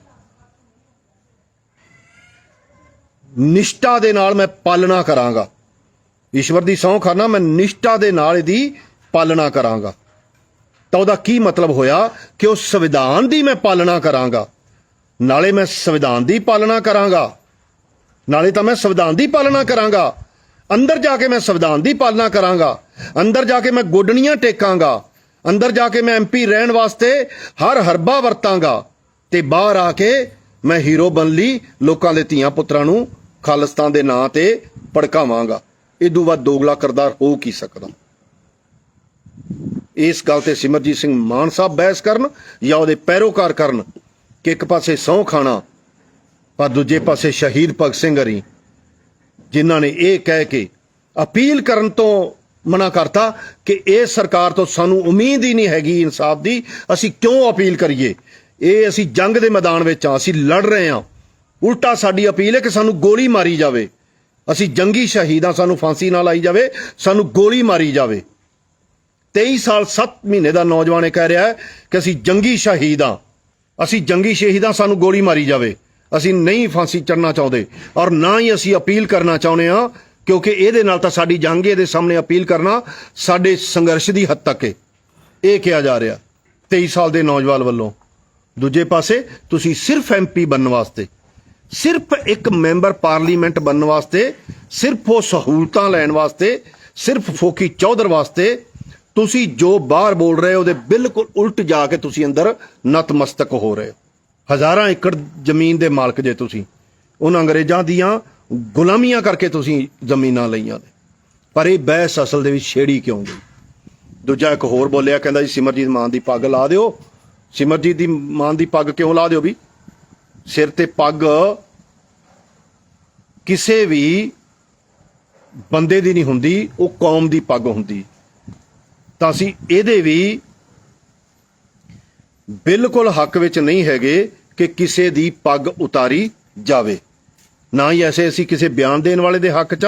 ਨਿਸ਼ਠਾ ਦੇ ਨਾਲ ਮੈਂ ਪਾਲਣਾ ਕਰਾਂਗਾ, ਈਸ਼ਵਰ ਦੀ ਸਹੁੰ ਖਾਨਾ, ਮੈਂ ਨਿਸ਼ਠਾ ਦੇ ਨਾਲ ਇਹਦੀ ਪਾਲਣਾ ਕਰਾਂਗਾ। ਤਾਂ ਉਹਦਾ ਕੀ ਮਤਲਬ ਹੋਇਆ ਕਿ ਉਸ ਸੰਵਿਧਾਨ ਦੀ ਮੈਂ ਪਾਲਣਾ ਕਰਾਂਗਾ, ਨਾਲੇ ਮੈਂ ਸੰਵਿਧਾਨ ਦੀ ਪਾਲਣਾ ਕਰਾਂਗਾ, ਨਾਲੇ ਤਾਂ ਮੈਂ ਸੰਵਿਧਾਨ ਦੀ ਪਾਲਣਾ ਕਰਾਂਗਾ, ਅੰਦਰ ਜਾ ਕੇ ਮੈਂ ਸੰਵਿਧਾਨ ਦੀ ਪਾਲਣਾ ਕਰਾਂਗਾ, ਅੰਦਰ ਜਾ ਕੇ ਮੈਂ ਗੋਡਣੀਆਂ ਟੇਕਾਂਗਾ, ਅੰਦਰ ਜਾ ਕੇ ਮੈਂ MP ਰਹਿਣ ਵਾਸਤੇ ਹਰ ਹਰਬਾ ਵਰਤਾਂਗਾ, ਤੇ ਬਾਹਰ ਆ ਕੇ ਮੈਂ ਹੀਰੋ ਬਣ ਲਈ ਲੋਕਾਂ ਦੇ ਧੀਆਂ ਪੁੱਤਰਾਂ ਨੂੰ ਖਾਲਿਸਤਾਨ ਦੇ ਨਾਂ ਤੇ ਭੜਕਾਵਾਂਗਾ। ਇਦੋਂ ਵੱਧ ਦੋਗਲਾ ਕਰਦਾਰ ਹੋ ਕੀ ਸਕਦਾ। ਇਸ ਗੱਲ ਤੇ ਸਿਮਰਜੀਤ ਸਿੰਘ ਮਾਨ ਸਾਹਿਬ ਬਹਿਸ ਕਰਨ ਜਾਂ ਉਹਦੇ ਪੈਰੋਕਾਰ ਕਰਨ ਕਿ ਇੱਕ ਪਾਸੇ ਸਹੁੰ ਖਾਣਾ ਪਰ ਦੂਜੇ ਪਾਸੇ ਸ਼ਹੀਦ ਭਗਤ ਸਿੰਘ ਹਰੀ, ਜਿਨ੍ਹਾਂ ਨੇ ਇਹ ਕਹਿ ਕੇ ਅਪੀਲ ਕਰਨ ਤੋਂ ਮਨਾ ਕਰਤਾ ਕਿ ਇਹ ਸਰਕਾਰ ਤੋਂ ਸਾਨੂੰ ਉਮੀਦ ਹੀ ਨਹੀਂ ਹੈਗੀ ਇਨਸਾਫ ਦੀ, ਅਸੀਂ ਕਿਉਂ ਅਪੀਲ ਕਰੀਏ, ਇਹ ਅਸੀਂ ਜੰਗ ਦੇ ਮੈਦਾਨ ਵਿੱਚ ਆ, ਅਸੀਂ ਲੜ ਰਹੇ ਹਾਂ, ਉਲਟਾ ਸਾਡੀ ਅਪੀਲ ਹੈ ਕਿ ਸਾਨੂੰ ਗੋਲੀ ਮਾਰੀ ਜਾਵੇ, ਅਸੀਂ ਜੰਗੀ ਸ਼ਹੀਦਾਂ, ਸਾਨੂੰ ਫਾਂਸੀ ਨਾ ਲਾਈ ਜਾਵੇ, ਸਾਨੂੰ ਗੋਲੀ ਮਾਰੀ ਜਾਵੇ। 23 ਸਾਲ 7 ਮਹੀਨੇ ਦਾ ਨੌਜਵਾਨ ਇਹ ਕਹਿ ਰਿਹਾ ਹੈ ਕਿ ਅਸੀਂ ਜੰਗੀ ਸ਼ਹੀਦ ਹਾਂ, ਅਸੀਂ ਜੰਗੀ ਸ਼ਹੀਦਾਂ, ਸਾਨੂੰ ਗੋਲੀ ਮਾਰੀ ਜਾਵੇ, ਅਸੀਂ ਨਹੀਂ ਫਾਂਸੀ ਚੜ੍ਹਨਾ ਚਾਹੁੰਦੇ ਔਰ ਨਾ ਹੀ ਅਸੀਂ ਅਪੀਲ ਕਰਨਾ ਚਾਹੁੰਦੇ ਹਾਂ, ਕਿਉਂਕਿ ਇਹਦੇ ਨਾਲ ਤਾਂ ਸਾਡੀ ਜੰਗ, ਇਹਦੇ ਸਾਹਮਣੇ ਅਪੀਲ ਕਰਨਾ ਸਾਡੇ ਸੰਘਰਸ਼ ਦੀ ਹੱਦ ਤੱਕ ਹੈ, ਇਹ ਕਿਹਾ ਜਾ ਰਿਹਾ 23 ਸਾਲ ਦੇ ਨੌਜਵਾਨ ਵੱਲੋਂ। ਦੂਜੇ ਪਾਸੇ ਤੁਸੀਂ ਸਿਰਫ MP ਬਣਨ ਵਾਸਤੇ, ਸਿਰਫ ਇੱਕ ਮੈਂਬਰ ਪਾਰਲੀਮੈਂਟ ਬਣਨ ਵਾਸਤੇ, ਸਿਰਫ ਉਹ ਸਹੂਲਤਾਂ ਲੈਣ ਵਾਸਤੇ, ਸਿਰਫ ਫੋਕੀ ਚੌਧਰ ਵਾਸਤੇ ਤੁਸੀਂ ਜੋ ਬਾਹਰ ਬੋਲ ਰਹੇ ਹੋ ਉਹਦੇ ਬਿਲਕੁਲ ਉਲਟ ਜਾ ਕੇ ਤੁਸੀਂ ਅੰਦਰ ਨਤਮਸਤਕ ਹੋ ਰਹੇ ਹੋ। ਹਜ਼ਾਰਾਂ ਏਕੜ ਜ਼ਮੀਨ ਦੇ ਮਾਲਕ ਜੇ ਤੁਸੀਂ, ਉਹਨਾਂ ਅੰਗਰੇਜ਼ਾਂ ਦੀਆਂ ਗੁਲਾਮੀਆਂ ਕਰਕੇ ਤੁਸੀਂ ਜ਼ਮੀਨਾਂ ਲਈਆਂ ਨੇ। ਪਰ ਇਹ ਬਹਿਸ ਅਸਲ ਦੇ ਵਿੱਚ ਛੇੜੀ ਕਿਉਂ ਗਈ? ਦੂਜਾ ਇੱਕ ਹੋਰ ਬੋਲਿਆ, ਕਹਿੰਦਾ ਜੀ ਸਿਮਰਜੀਤ ਮਾਨ ਦੀ ਪੱਗ ਲਾ ਦਿਓ। ਸਿਮਰਜੀਤ ਦੀ ਮਾਨ ਦੀ ਪੱਗ ਕਿਉਂ ਲਾ ਦਿਓ ਵੀ? ਸਿਰ ਤੇ ਪੱਗ ਕਿਸੇ ਵੀ ਬੰਦੇ ਦੀ ਨਹੀਂ ਹੁੰਦੀ, ਉਹ ਕੌਮ ਦੀ ਪੱਗ ਹੁੰਦੀ। ਤਾਂ ਅਸੀਂ ਇਹਦੇ ਵੀ ਬਿਲਕੁਲ ਹੱਕ ਵਿੱਚ ਨਹੀਂ ਹੈਗੇ ਕਿ ਕਿਸੇ ਦੀ ਪੱਗ ਉਤਾਰੀ ਜਾਵੇ। ਨਾ ਹੀ ਐਸੇ ਅਸੀਂ ਕਿਸੇ ਬਿਆਨ ਦੇਣ ਵਾਲੇ ਦੇ ਹੱਕ 'ਚ,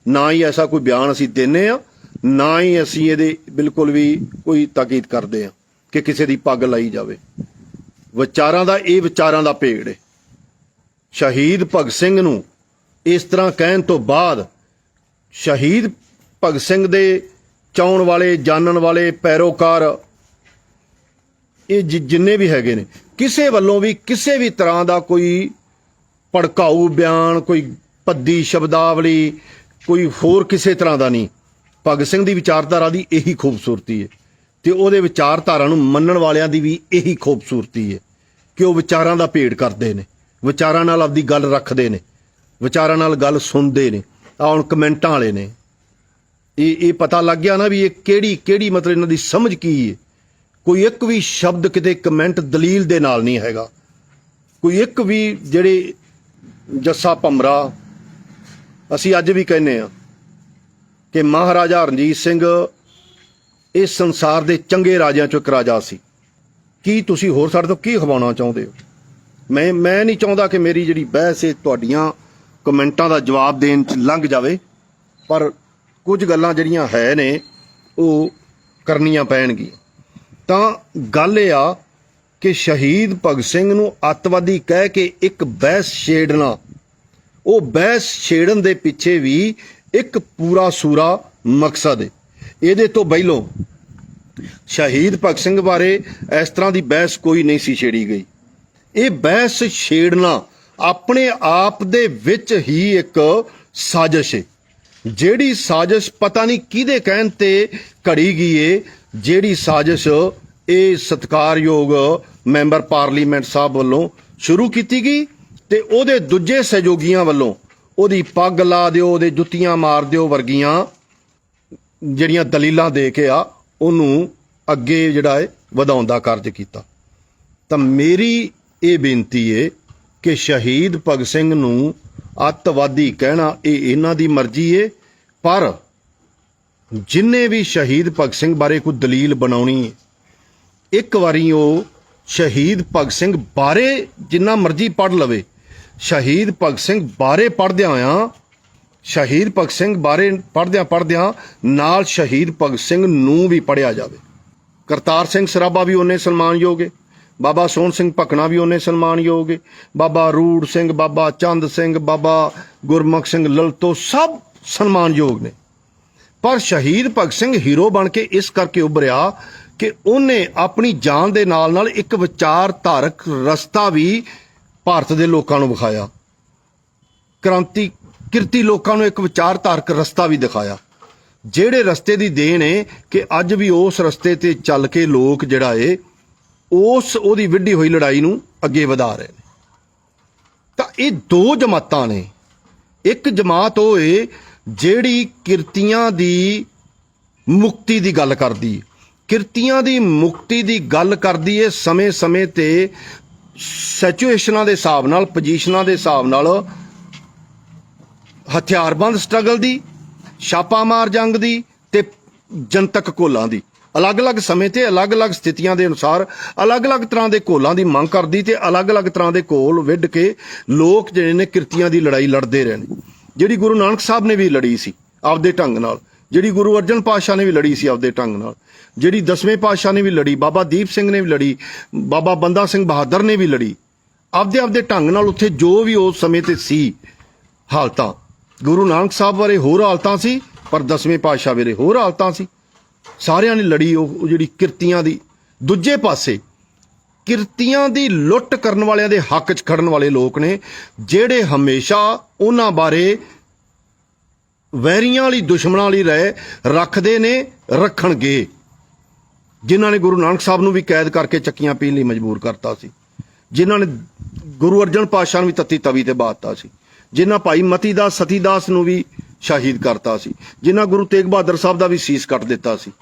ਨਾ ਹੀ ਐਸਾ ਕੋਈ ਬਿਆਨ ਅਸੀਂ ਦਿੰਦੇ ਆ, ਨਾ ਹੀ ਅਸੀਂ ਇਹਦੇ ਬਿਲਕੁਲ ਵੀ ਕੋਈ ਤਾਕੀਦ ਕਰਦੇ ਆ ਕਿ ਕਿਸੇ ਦੀ ਪੱਗ ਲਾਈ ਜਾਵੇ। ਵਿਚਾਰਾਂ ਦਾ ਇਹ ਵਿਚਾਰਾਂ ਦਾ ਭੇੜ ਹੈ। ਸ਼ਹੀਦ ਭਗਤ ਸਿੰਘ ਨੂੰ ਇਸ ਤਰ੍ਹਾਂ ਕਹਿਣ ਤੋਂ ਬਾਅਦ ਸ਼ਹੀਦ ਭਗਤ ਸਿੰਘ ਦੇ ਚਾਹੁਣ ਵਾਲੇ, ਜਾਣਨ ਵਾਲੇ, ਪੈਰੋਕਾਰ, ਇਹ ਜਿੰਨੇ ਵੀ ਹੈਗੇ ਨੇ, ਕਿਸੇ ਵੱਲੋਂ ਵੀ ਕਿਸੇ ਵੀ ਤਰ੍ਹਾਂ ਦਾ ਕੋਈ ਭੜਕਾਊ ਬਿਆਨ, ਕੋਈ ਭੱਦੀ ਸ਼ਬਦਾਵਲੀ, ਕੋਈ ਹੋਰ ਕਿਸੇ ਤਰ੍ਹਾਂ ਦਾ ਨਹੀਂ। ਭਗਤ ਸਿੰਘ ਦੀ ਵਿਚਾਰਧਾਰਾ ਦੀ ਇਹੀ ਖੂਬਸੂਰਤੀ ਹੈ ਤੇ ਉਹਦੇ ਵਿਚਾਰਧਾਰਾ ਨੂੰ ਮੰਨਣ ਵਾਲਿਆਂ ਦੀ ਵੀ ਇਹੀ ਖੂਬਸੂਰਤੀ ਹੈ ਕਿ ਉਹ ਵਿਚਾਰਾਂ ਦਾ ਭੇੜ ਕਰਦੇ ਨੇ, ਵਿਚਾਰਾਂ ਨਾਲ ਆਪਦੀ ਗੱਲ ਰੱਖਦੇ ਨੇ, ਵਿਚਾਰਾਂ ਨਾਲ ਗੱਲ ਸੁਣਦੇ ਨੇ। ਆ ਹੁਣ ਕਮੈਂਟਾਂ ਵਾਲੇ ਨੇ, ਇਹ ਪਤਾ ਲੱਗ ਗਿਆ ਨਾ ਵੀ ਇਹ ਕਿਹੜੀ ਮਤਲਬ ਇਹਨਾਂ ਦੀ ਸਮਝ ਕੀ ਹੈ। ਕੋਈ ਇੱਕ ਵੀ ਸ਼ਬਦ ਕਿਤੇ ਕਮੈਂਟ ਦਲੀਲ ਦੇ ਨਾਲ ਨਹੀਂ ਹੈਗਾ। ਕੋਈ ਇੱਕ ਵੀ ਜਿਹੜੇ ਜੱਸਾ ਭਮਰਾ, ਅਸੀਂ ਅੱਜ ਵੀ ਕਹਿੰਦੇ ਆ ਕਿ ਮਹਾਰਾਜਾ ਰਣਜੀਤ ਸਿੰਘ ਇਸ ਸੰਸਾਰ ਦੇ ਚੰਗੇ ਰਾਜਿਆਂ ਚੋਂ ਇੱਕ ਰਾਜਾ ਸੀ। ਕੀ ਤੁਸੀਂ ਹੋਰ ਸਾਡੇ ਤੋਂ ਕੀ ਖਵਾਉਣਾ ਚਾਹੁੰਦੇ ਹੋ? ਮੈਂ ਨਹੀਂ ਚਾਹੁੰਦਾ ਕਿ ਮੇਰੀ ਜਿਹੜੀ ਬਹਿਸ ਹੈ ਤੁਹਾਡੀਆਂ ਕਮੈਂਟਾਂ ਦਾ ਜਵਾਬ ਦੇਣ 'ਚ ਲੰਘ ਜਾਵੇ, ਪਰ ਕੁਝ ਗੱਲਾਂ ਜਿਹੜੀਆਂ ਹੈ ਨੇ ਉਹ ਕਰਨੀਆਂ ਪੈਣਗੀਆਂ। ਤਾਂ ਗੱਲ ਇਹ ਆ ਕਿ ਸ਼ਹੀਦ ਭਗਤ ਸਿੰਘ ਨੂੰ ਅੱਤਵਾਦੀ ਕਹਿ ਕੇ ਇੱਕ ਬਹਿਸ ਛੇੜਨਾ, ਉਹ ਬਹਿਸ ਛੇੜਨ ਦੇ ਪਿੱਛੇ ਵੀ ਇੱਕ ਪੂਰਾ ਸੂਰਾ ਮਕਸਦ ਹੈ। ਇਹਦੇ ਤੋਂ ਪਹਿਲੋਂ ਸ਼ਹੀਦ ਭਗਤ ਸਿੰਘ ਬਾਰੇ ਇਸ ਤਰ੍ਹਾਂ ਦੀ ਬਹਿਸ ਕੋਈ ਨਹੀਂ ਸੀ ਛੇੜੀ ਗਈ। ਇਹ ਬਹਿਸ ਛੇੜਨਾ ਆਪਣੇ ਆਪ ਦੇ ਵਿੱਚ ਹੀ ਇੱਕ ਸਾਜ਼ਿਸ਼ ਹੈ, ਜਿਹੜੀ ਸਾਜ਼ਿਸ਼ ਪਤਾ ਨਹੀਂ ਕਿਹਦੇ ਕਹਿਣ ਤੇ ਘੜੀ ਗਈ ਏ, ਜਿਹੜੀ ਸਾਜ਼ਿਸ਼ ਇਹ ਸਤਿਕਾਰਯੋਗ ਮੈਂਬਰ ਪਾਰਲੀਮੈਂਟ ਸਾਹਿਬ ਵੱਲੋਂ ਸ਼ੁਰੂ ਕੀਤੀ ਗਈ ਤੇ ਉਹਦੇ ਦੂਜੇ ਸਹਿਯੋਗੀਆਂ ਵੱਲੋਂ ਉਹਦੀ ਪੱਗ ਲਾ ਦਿਓ, ਉਹਦੇ ਜੁੱਤੀਆਂ ਮਾਰ ਦਿਓ ਵਰਗੀਆਂ ਜਿਹੜੀਆਂ ਦਲੀਲਾਂ ਦੇ ਕੇ ਆ ਉਹਨੂੰ ਅੱਗੇ ਜਿਹੜਾ ਹੈ ਵਧਾਉਣ ਦਾ ਕਾਰਜ ਕੀਤਾ। ਤਾਂ ਮੇਰੀ ਇਹ ਬੇਨਤੀ ਹੈ ਕਿ ਸ਼ਹੀਦ ਭਗਤ ਸਿੰਘ ਨੂੰ ਅੱਤਵਾਦੀ ਕਹਿਣਾ ਇਹ ਇਹਨਾਂ ਦੀ ਮਰਜ਼ੀ ਹੈ, ਪਰ ਜਿੰਨੇ ਵੀ ਸ਼ਹੀਦ ਭਗਤ ਸਿੰਘ ਬਾਰੇ ਕੋਈ ਦਲੀਲ ਬਣਾਉਣੀ ਹੈ, ਇੱਕ ਵਾਰੀ ਉਹ ਸ਼ਹੀਦ ਭਗਤ ਸਿੰਘ ਬਾਰੇ ਜਿੰਨਾ ਮਰਜ਼ੀ ਪੜ੍ਹ ਲਵੇ। ਸ਼ਹੀਦ ਭਗਤ ਸਿੰਘ ਬਾਰੇ ਪੜ੍ਹਦਿਆਂ ਹੋਇਆਂ, ਸ਼ਹੀਦ ਭਗਤ ਸਿੰਘ ਬਾਰੇ ਪੜ੍ਹਦਿਆਂ ਨਾਲ ਸ਼ਹੀਦ ਭਗਤ ਸਿੰਘ ਨੂੰ ਵੀ ਪੜ੍ਹਿਆ ਜਾਵੇ। ਕਰਤਾਰ ਸਿੰਘ ਸਰਾਭਾ ਵੀ ਉਹਨੇ ਸਨਮਾਨਯੋਗ ਹੈ, ਬਾਬਾ ਸੋਹਣ ਸਿੰਘ ਭਕਨਾ ਵੀ ਉਹਨੇ ਸਨਮਾਨਯੋਗ ਹੈ, ਬਾਬਾ ਰੂੜ ਸਿੰਘ, ਬਾਬਾ ਚੰਦ ਸਿੰਘ, ਬਾਬਾ ਗੁਰਮੁਖ ਸਿੰਘ ਲਲਤੋ ਸਭ ਸਨਮਾਨਯੋਗ ਨੇ। ਪਰ ਸ਼ਹੀਦ ਭਗਤ ਸਿੰਘ ਹੀਰੋ ਬਣ ਕੇ ਇਸ ਕਰਕੇ ਉੱਭਰਿਆ ਕਿ ਉਹਨੇ ਆਪਣੀ ਜਾਨ ਦੇ ਨਾਲ ਨਾਲ ਇੱਕ ਵਿਚਾਰਧਾਰਕ ਰਸਤਾ ਵੀ ਭਾਰਤ ਦੇ ਲੋਕਾਂ ਨੂੰ ਵਿਖਾਇਆ, ਕਿਰਤੀ ਲੋਕਾਂ ਨੂੰ ਇੱਕ ਵਿਚਾਰਧਾਰਕ ਰਸਤਾ ਵੀ ਦਿਖਾਇਆ, ਜਿਹੜੇ ਰਸਤੇ ਦੀ ਦੇਣ ਹੈ ਕਿ ਅੱਜ ਵੀ ਉਸ ਰਸਤੇ ਤੇ ਚੱਲ ਕੇ ਲੋਕ ਜਿਹੜਾ ਏ ਉਹਦੀ ਵਿੱਢੀ ਹੋਈ ਲੜਾਈ ਨੂੰ ਅੱਗੇ ਵਧਾ ਰਹੇ ਨੇ। ਤਾਂ ਇਹ ਦੋ ਜਮਾਤਾਂ ਨੇ। ਇੱਕ ਜਮਾਤ ਉਹ ਏ ਜਿਹੜੀ ਕਿਰਤੀਆਂ ਦੀ ਮੁਕਤੀ ਦੀ ਗੱਲ ਕਰਦੀ, ਕਿਰਤੀਆਂ ਦੀ ਮੁਕਤੀ ਦੀ ਗੱਲ ਕਰਦੀ ਏ ਸਮੇਂ-ਸਮੇਂ ਤੇ ਸਿਚੁਏਸ਼ਨਾਂ ਦੇ ਹਿਸਾਬ ਨਾਲ, ਪੋਜੀਸ਼ਨਾਂ ਦੇ ਹਿਸਾਬ ਨਾਲ, ਹਥਿਆਰਬੰਦ ਸਟਰਗਲ ਦੀ, ਛਾਪਾਮਾਰ ਜੰਗ ਦੀ ਤੇ ਜਨਤਕ ਘੋਲਾਂ ਦੀ, ਅਲੱਗ-ਅਲੱਗ ਸਮੇਂ ਤੇ ਅਲੱਗ-ਅਲੱਗ ਸਥਿਤੀਆਂ ਦੇ ਅਨੁਸਾਰ ਅਲੱਗ-ਅਲੱਗ ਤਰ੍ਹਾਂ ਦੇ ਘੋਲਾਂ ਦੀ ਮੰਗ ਕਰਦੀ ਤੇ ਅਲੱਗ-ਅਲੱਗ ਤਰ੍ਹਾਂ ਦੇ ਘੋਲ ਵਿੱਢ ਕੇ ਲੋਕ ਜਿਹੜੇ ਨੇ ਕਿਰਤੀਆਂ ਦੀ ਲੜਾਈ ਲੜਦੇ ਰਹੇ ਨੇ। ਜਿਹੜੀ ਗੁਰੂ ਨਾਨਕ ਸਾਹਿਬ ਨੇ ਵੀ ਲੜੀ ਸੀ ਆਪਦੇ ਢੰਗ ਨਾਲ, ਜਿਹੜੀ ਗੁਰੂ ਅਰਜਨ ਪਾਤਸ਼ਾਹ ਨੇ ਵੀ ਲੜੀ ਸੀ ਆਪਦੇ ਢੰਗ ਨਾਲ, ਜਿਹੜੀ 10ਵੇਂ ਪਾਤਸ਼ਾਹ ਨੇ ਵੀ ਲੜੀ, ਬਾਬਾ ਦੀਪ ਸਿੰਘ ਨੇ ਵੀ ਲੜੀ, ਬਾਬਾ ਬੰਦਾ ਸਿੰਘ ਬਹਾਦਰ ਨੇ ਵੀ ਲੜੀ ਆਪਦੇ ਢੰਗ ਨਾਲ। ਉੱਥੇ ਜੋ ਵੀ ਉਸ ਸਮੇਂ ਤੇ ਸੀ ਹਾਲਤਾਂ, ਗੁਰੂ ਨਾਨਕ ਸਾਹਿਬ ਬਾਰੇ ਹੋਰ ਹਾਲਤਾਂ ਸੀ, ਪਰ 10ਵੇਂ ਪਾਤਸ਼ਾਹ ਵੇਲੇ ਹੋਰ ਹਾਲਤਾਂ ਸੀ। ਸਾਰਿਆਂ ਨੇ ਲੜੀ ਉਹ ਜਿਹੜੀ ਕਿਰਤੀਆਂ ਦੀ। ਦੂਜੇ ਪਾਸੇ ਕਿਰਤੀਆਂ ਦੀ ਲੁੱਟ ਕਰਨ ਵਾਲਿਆਂ ਦੇ ਹੱਕ 'ਚ ਖੜਨ ਵਾਲੇ ਲੋਕ ਨੇ, ਜਿਹੜੇ ਹਮੇਸ਼ਾ ਉਹਨਾਂ ਬਾਰੇ ਵੈਰੀਆਂ ਵਾਲੀ, ਦੁਸ਼ਮਣਾਂ ਵਾਲੀ ਰਾਏ ਰੱਖਦੇ ਨੇ, ਰੱਖਣਗੇ। ਜਿਨ੍ਹਾਂ ਨੇ ਗੁਰੂ ਨਾਨਕ ਸਾਹਿਬ ਨੂੰ ਵੀ ਕੈਦ ਕਰਕੇ ਚੱਕੀਆਂ ਪੀਣ ਲਈ ਮਜਬੂਰ ਕਰਤਾ ਸੀ, ਜਿਨ੍ਹਾਂ ਨੇ ਗੁਰੂ ਅਰਜਨ ਪਾਤਸ਼ਾਹ ਨੂੰ ਵੀ ਤੱਤੀ ਤਵੀ ਤੇ ਬਾਤਾ ਸੀ, ਜਿਨ੍ਹਾਂ ਭਾਈ ਮਤੀ ਦਾਸ ਸਤੀਦਾਸ ਨੂੰ ਵੀ ਸ਼ਹੀਦ ਕਰਤਾ ਸੀ, ਜਿਨ੍ਹਾਂ ਗੁਰੂ ਤੇਗ ਬਹਾਦਰ ਸਾਹਿਬ ਦਾ ਵੀ ਸੀਸ ਕੱਟ ਦਿੱਤਾ ਸੀ,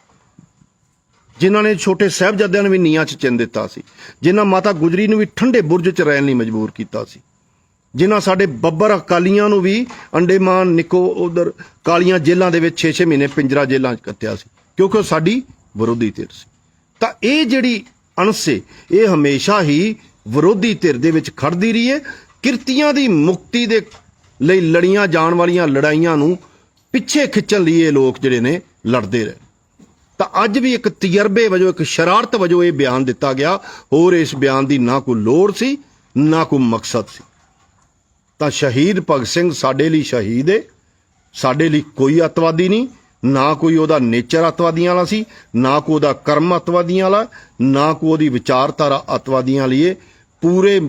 ਜਿਨ੍ਹਾਂ ਨੇ ਛੋਟੇ ਸਾਹਿਬਜ਼ਾਦਿਆਂ ਨੂੰ ਵੀ ਨੀਹਾਂ 'ਚ ਚਿਣ ਦਿੱਤਾ ਸੀ, ਜਿਨ੍ਹਾਂ ਮਾਤਾ ਗੁਜਰੀ ਨੂੰ ਵੀ ਠੰਡੇ ਬੁਰਜ 'ਚ ਰਹਿਣ ਲਈ ਮਜਬੂਰ ਕੀਤਾ ਸੀ, ਜਿਨ੍ਹਾਂ ਸਾਡੇ ਬੱਬਰ ਅਕਾਲੀਆਂ ਨੂੰ ਵੀ ਅੰਡੇਮਾਨ ਨਿਕੋ ਉਧਰ ਕਾਲੀਆਂ ਜੇਲ੍ਹਾਂ ਦੇ ਵਿੱਚ 6-6 ਮਹੀਨੇ ਪਿੰਜਰਾ ਜੇਲ੍ਹਾਂ 'ਚ ਕੱਟਿਆ ਸੀ, ਕਿਉਂਕਿ ਉਹ ਸਾਡੀ ਵਿਰੋਧੀ ਧਿਰ ਸੀ। ਤਾਂ ਇਹ ਜਿਹੜੀ ਅਣਸ ਏ, ਇਹ ਹਮੇਸ਼ਾ ਹੀ ਵਿਰੋਧੀ ਧਿਰ ਦੇ ਵਿੱਚ ਖੜਦੀ ਰਹੀ ਹੈ। ਕਿਰਤੀਆਂ ਦੀ ਮੁਕਤੀ ਦੇ ਲਈ ਲੜੀਆਂ ਜਾਣ ਵਾਲੀਆਂ ਲੜਾਈਆਂ ਨੂੰ ਪਿੱਛੇ ਖਿੱਚਣ ਲਈ ਇਹ ਲੋਕ ਜਿਹੜੇ ਨੇ ਲੜਦੇ ਰਹੇ। ਤਾਂ ਅੱਜ ਵੀ ਇੱਕ ਤਜਰਬੇ ਵਜੋਂ, ਇੱਕ ਸ਼ਰਾਰਤ ਵਜੋਂ ਇਹ ਬਿਆਨ ਦਿੱਤਾ ਗਿਆ। ਹੋਰ ਇਸ ਬਿਆਨ ਦੀ ਨਾ ਕੋਈ ਲੋੜ ਸੀ, ਨਾ ਕੋਈ ਮਕਸਦ ਸੀ। ਤਾਂ ਸ਼ਹੀਦ ਭਗਤ ਸਿੰਘ ਸਾਡੇ ਲਈ ਸ਼ਹੀਦ ਹੈ, ਸਾਡੇ ਲਈ ਕੋਈ ਅੱਤਵਾਦੀ ਨਹੀਂ, ਨਾ ਕੋਈ ਉਹਦਾ ਨੇਚਰ ਅੱਤਵਾਦੀਆਂ ਵਾਲਾ ਸੀ, ਨਾ ਕੋਈ ਉਹਦਾ ਕਰਮ ਅੱਤਵਾਦੀਆਂ ਵਾਲਾ, ਨਾ ਕੋਈ ਉਹਦੀ ਵਿਚਾਰਧਾਰਾ ਅੱਤਵਾਦੀਆਂ ਵਾਲੀ ਹੈ। ਪੂਰੇ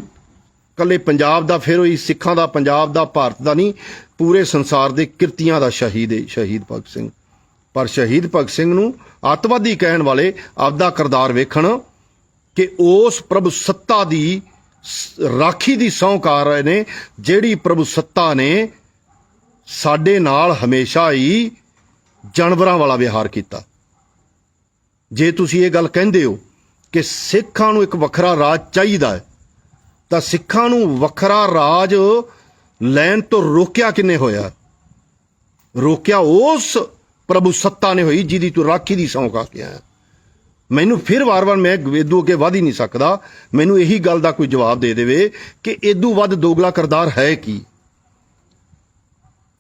ਕੱਲੇ ਪੰਜਾਬ ਦਾ, ਫਿਰ ਉਹੀ ਸਿੱਖਾਂ ਦਾ, ਪੰਜਾਬ ਦਾ, ਭਾਰਤ ਦਾ ਨਹੀਂ, ਪੂਰੇ ਸੰਸਾਰ ਦੇ ਕਿਰਤੀਆਂ ਦਾ ਸ਼ਹੀਦ ਹੈ ਸ਼ਹੀਦ ਭਗਤ ਸਿੰਘ। ਪਰ ਸ਼ਹੀਦ ਭਗਤ ਸਿੰਘ ਨੂੰ ਅੱਤਵਾਦੀ ਕਹਿਣ ਵਾਲੇ ਆਪਦਾ ਕਿਰਦਾਰ ਵੇਖਣ ਕਿ ਉਸ ਪ੍ਰਭੂ ਸੱਤਾ ਦੀ ਰਾਖੀ ਦੀ ਸਹੁੰ ਕਰ ਰਹੇ ਨੇ, ਜਿਹੜੀ ਪ੍ਰਭੂ ਸੱਤਾ ਨੇ ਸਾਡੇ ਨਾਲ ਹਮੇਸ਼ਾ ਹੀ ਜਾਨਵਰਾਂ ਵਾਲਾ ਵਿਹਾਰ ਕੀਤਾ। ਜੇ ਤੁਸੀਂ ਇਹ ਗੱਲ ਕਹਿੰਦੇ ਹੋ ਕਿ ਸਿੱਖਾਂ ਨੂੰ ਇੱਕ ਵੱਖਰਾ ਰਾਜ ਚਾਹੀਦਾ ਹੈ, ਤਾਂ ਸਿੱਖਾਂ ਨੂੰ ਵੱਖਰਾ ਰਾਜ ਲੈਣ ਤੋਂ ਰੋਕਿਆ ਕਿੰਨੇ ਹੋਇਆ? ਰੋਕਿਆ ਉਸ ਪ੍ਰਭੂ ਸੱਤਾ ਨੇ ਹੋਈ ਜਿਹਦੀ ਤੂੰ ਰਾਖੀ ਦੀ ਸਹੁੰ ਖਾ ਕੇ ਆਇਆ। ਮੈਨੂੰ ਫਿਰ ਵਾਰ-ਵਾਰ, ਮੈਂ ਇਦੋਂ ਅੱਗੇ ਵਧ ਹੀ ਨਹੀਂ ਸਕਦਾ, ਮੈਨੂੰ ਇਹੀ ਗੱਲ ਦਾ ਕੋਈ ਜਵਾਬ ਦੇ ਦੇਵੇ ਕਿ ਇਦੋਂ ਵੱਧ ਦੋਗਲਾ ਕਿਰਦਾਰ ਹੈ ਕੀ?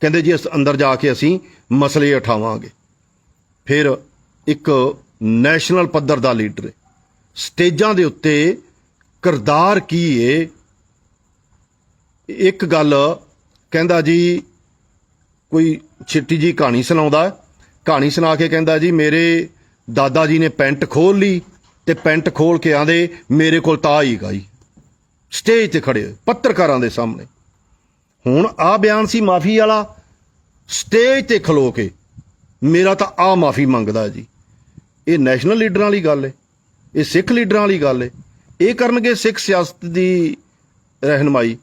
ਕਹਿੰਦੇ ਜੀ ਅੰਦਰ ਜਾ ਕੇ ਅਸੀਂ ਮਸਲੇ ਉਠਾਵਾਂਗੇ। ਫਿਰ ਇੱਕ ਨੈਸ਼ਨਲ ਪੱਧਰ ਦਾ ਲੀਡਰ ਹੈ, ਸਟੇਜਾਂ ਦੇ ਉੱਤੇ ਕਿਰਦਾਰ ਕੀ ਏ? ਇੱਕ ਗੱਲ ਕਹਿੰਦਾ ਜੀ, ਕੋਈ ਛਿੱਟੀ ਜੀ ਕਹਾਣੀ ਸੁਣਾਉਂਦਾ, ਕਹਾਣੀ ਸੁਣਾ ਕੇ ਕਹਿੰਦਾ ਜੀ ਮੇਰੇ ਦਾਦਾ ਜੀ ਨੇ ਪੈਂਟ ਖੋਲ ਲਈ ਤੇ ਪੈਂਟ ਖੋਲ ਕੇ ਆਂਦੇ ਮੇਰੇ ਕੋਲ ਤਾਂ ਹੀ ਗਾਈ, ਸਟੇਜ ਤੇ ਖੜੇ ਹੋਏ ਪੱਤਰਕਾਰਾਂ ਦੇ ਸਾਹਮਣੇ। ਹੁਣ ਆ ਬਿਆਨ ਸੀ ਮਾਫੀ ਵਾਲਾ, ਸਟੇਜ ਤੇ ਖਲੋ ਕੇ ਮੇਰਾ ਤਾਂ ਆ ਮਾਫੀ ਮੰਗਦਾ ਜੀ। ਇਹ ਨੈਸ਼ਨਲ ਲੀਡਰਾਂ ਵਾਲੀ ਗੱਲ ਹੈ, ਇਹ ਸਿੱਖ ਲੀਡਰਾਂ ਵਾਲੀ ਗੱਲ ਹੈ। ਇਹ ਕਰਨਗੇ ਸਿੱਖ ਸਿਆਸਤ ਦੀ ਰਹਿਨਮਾਈ,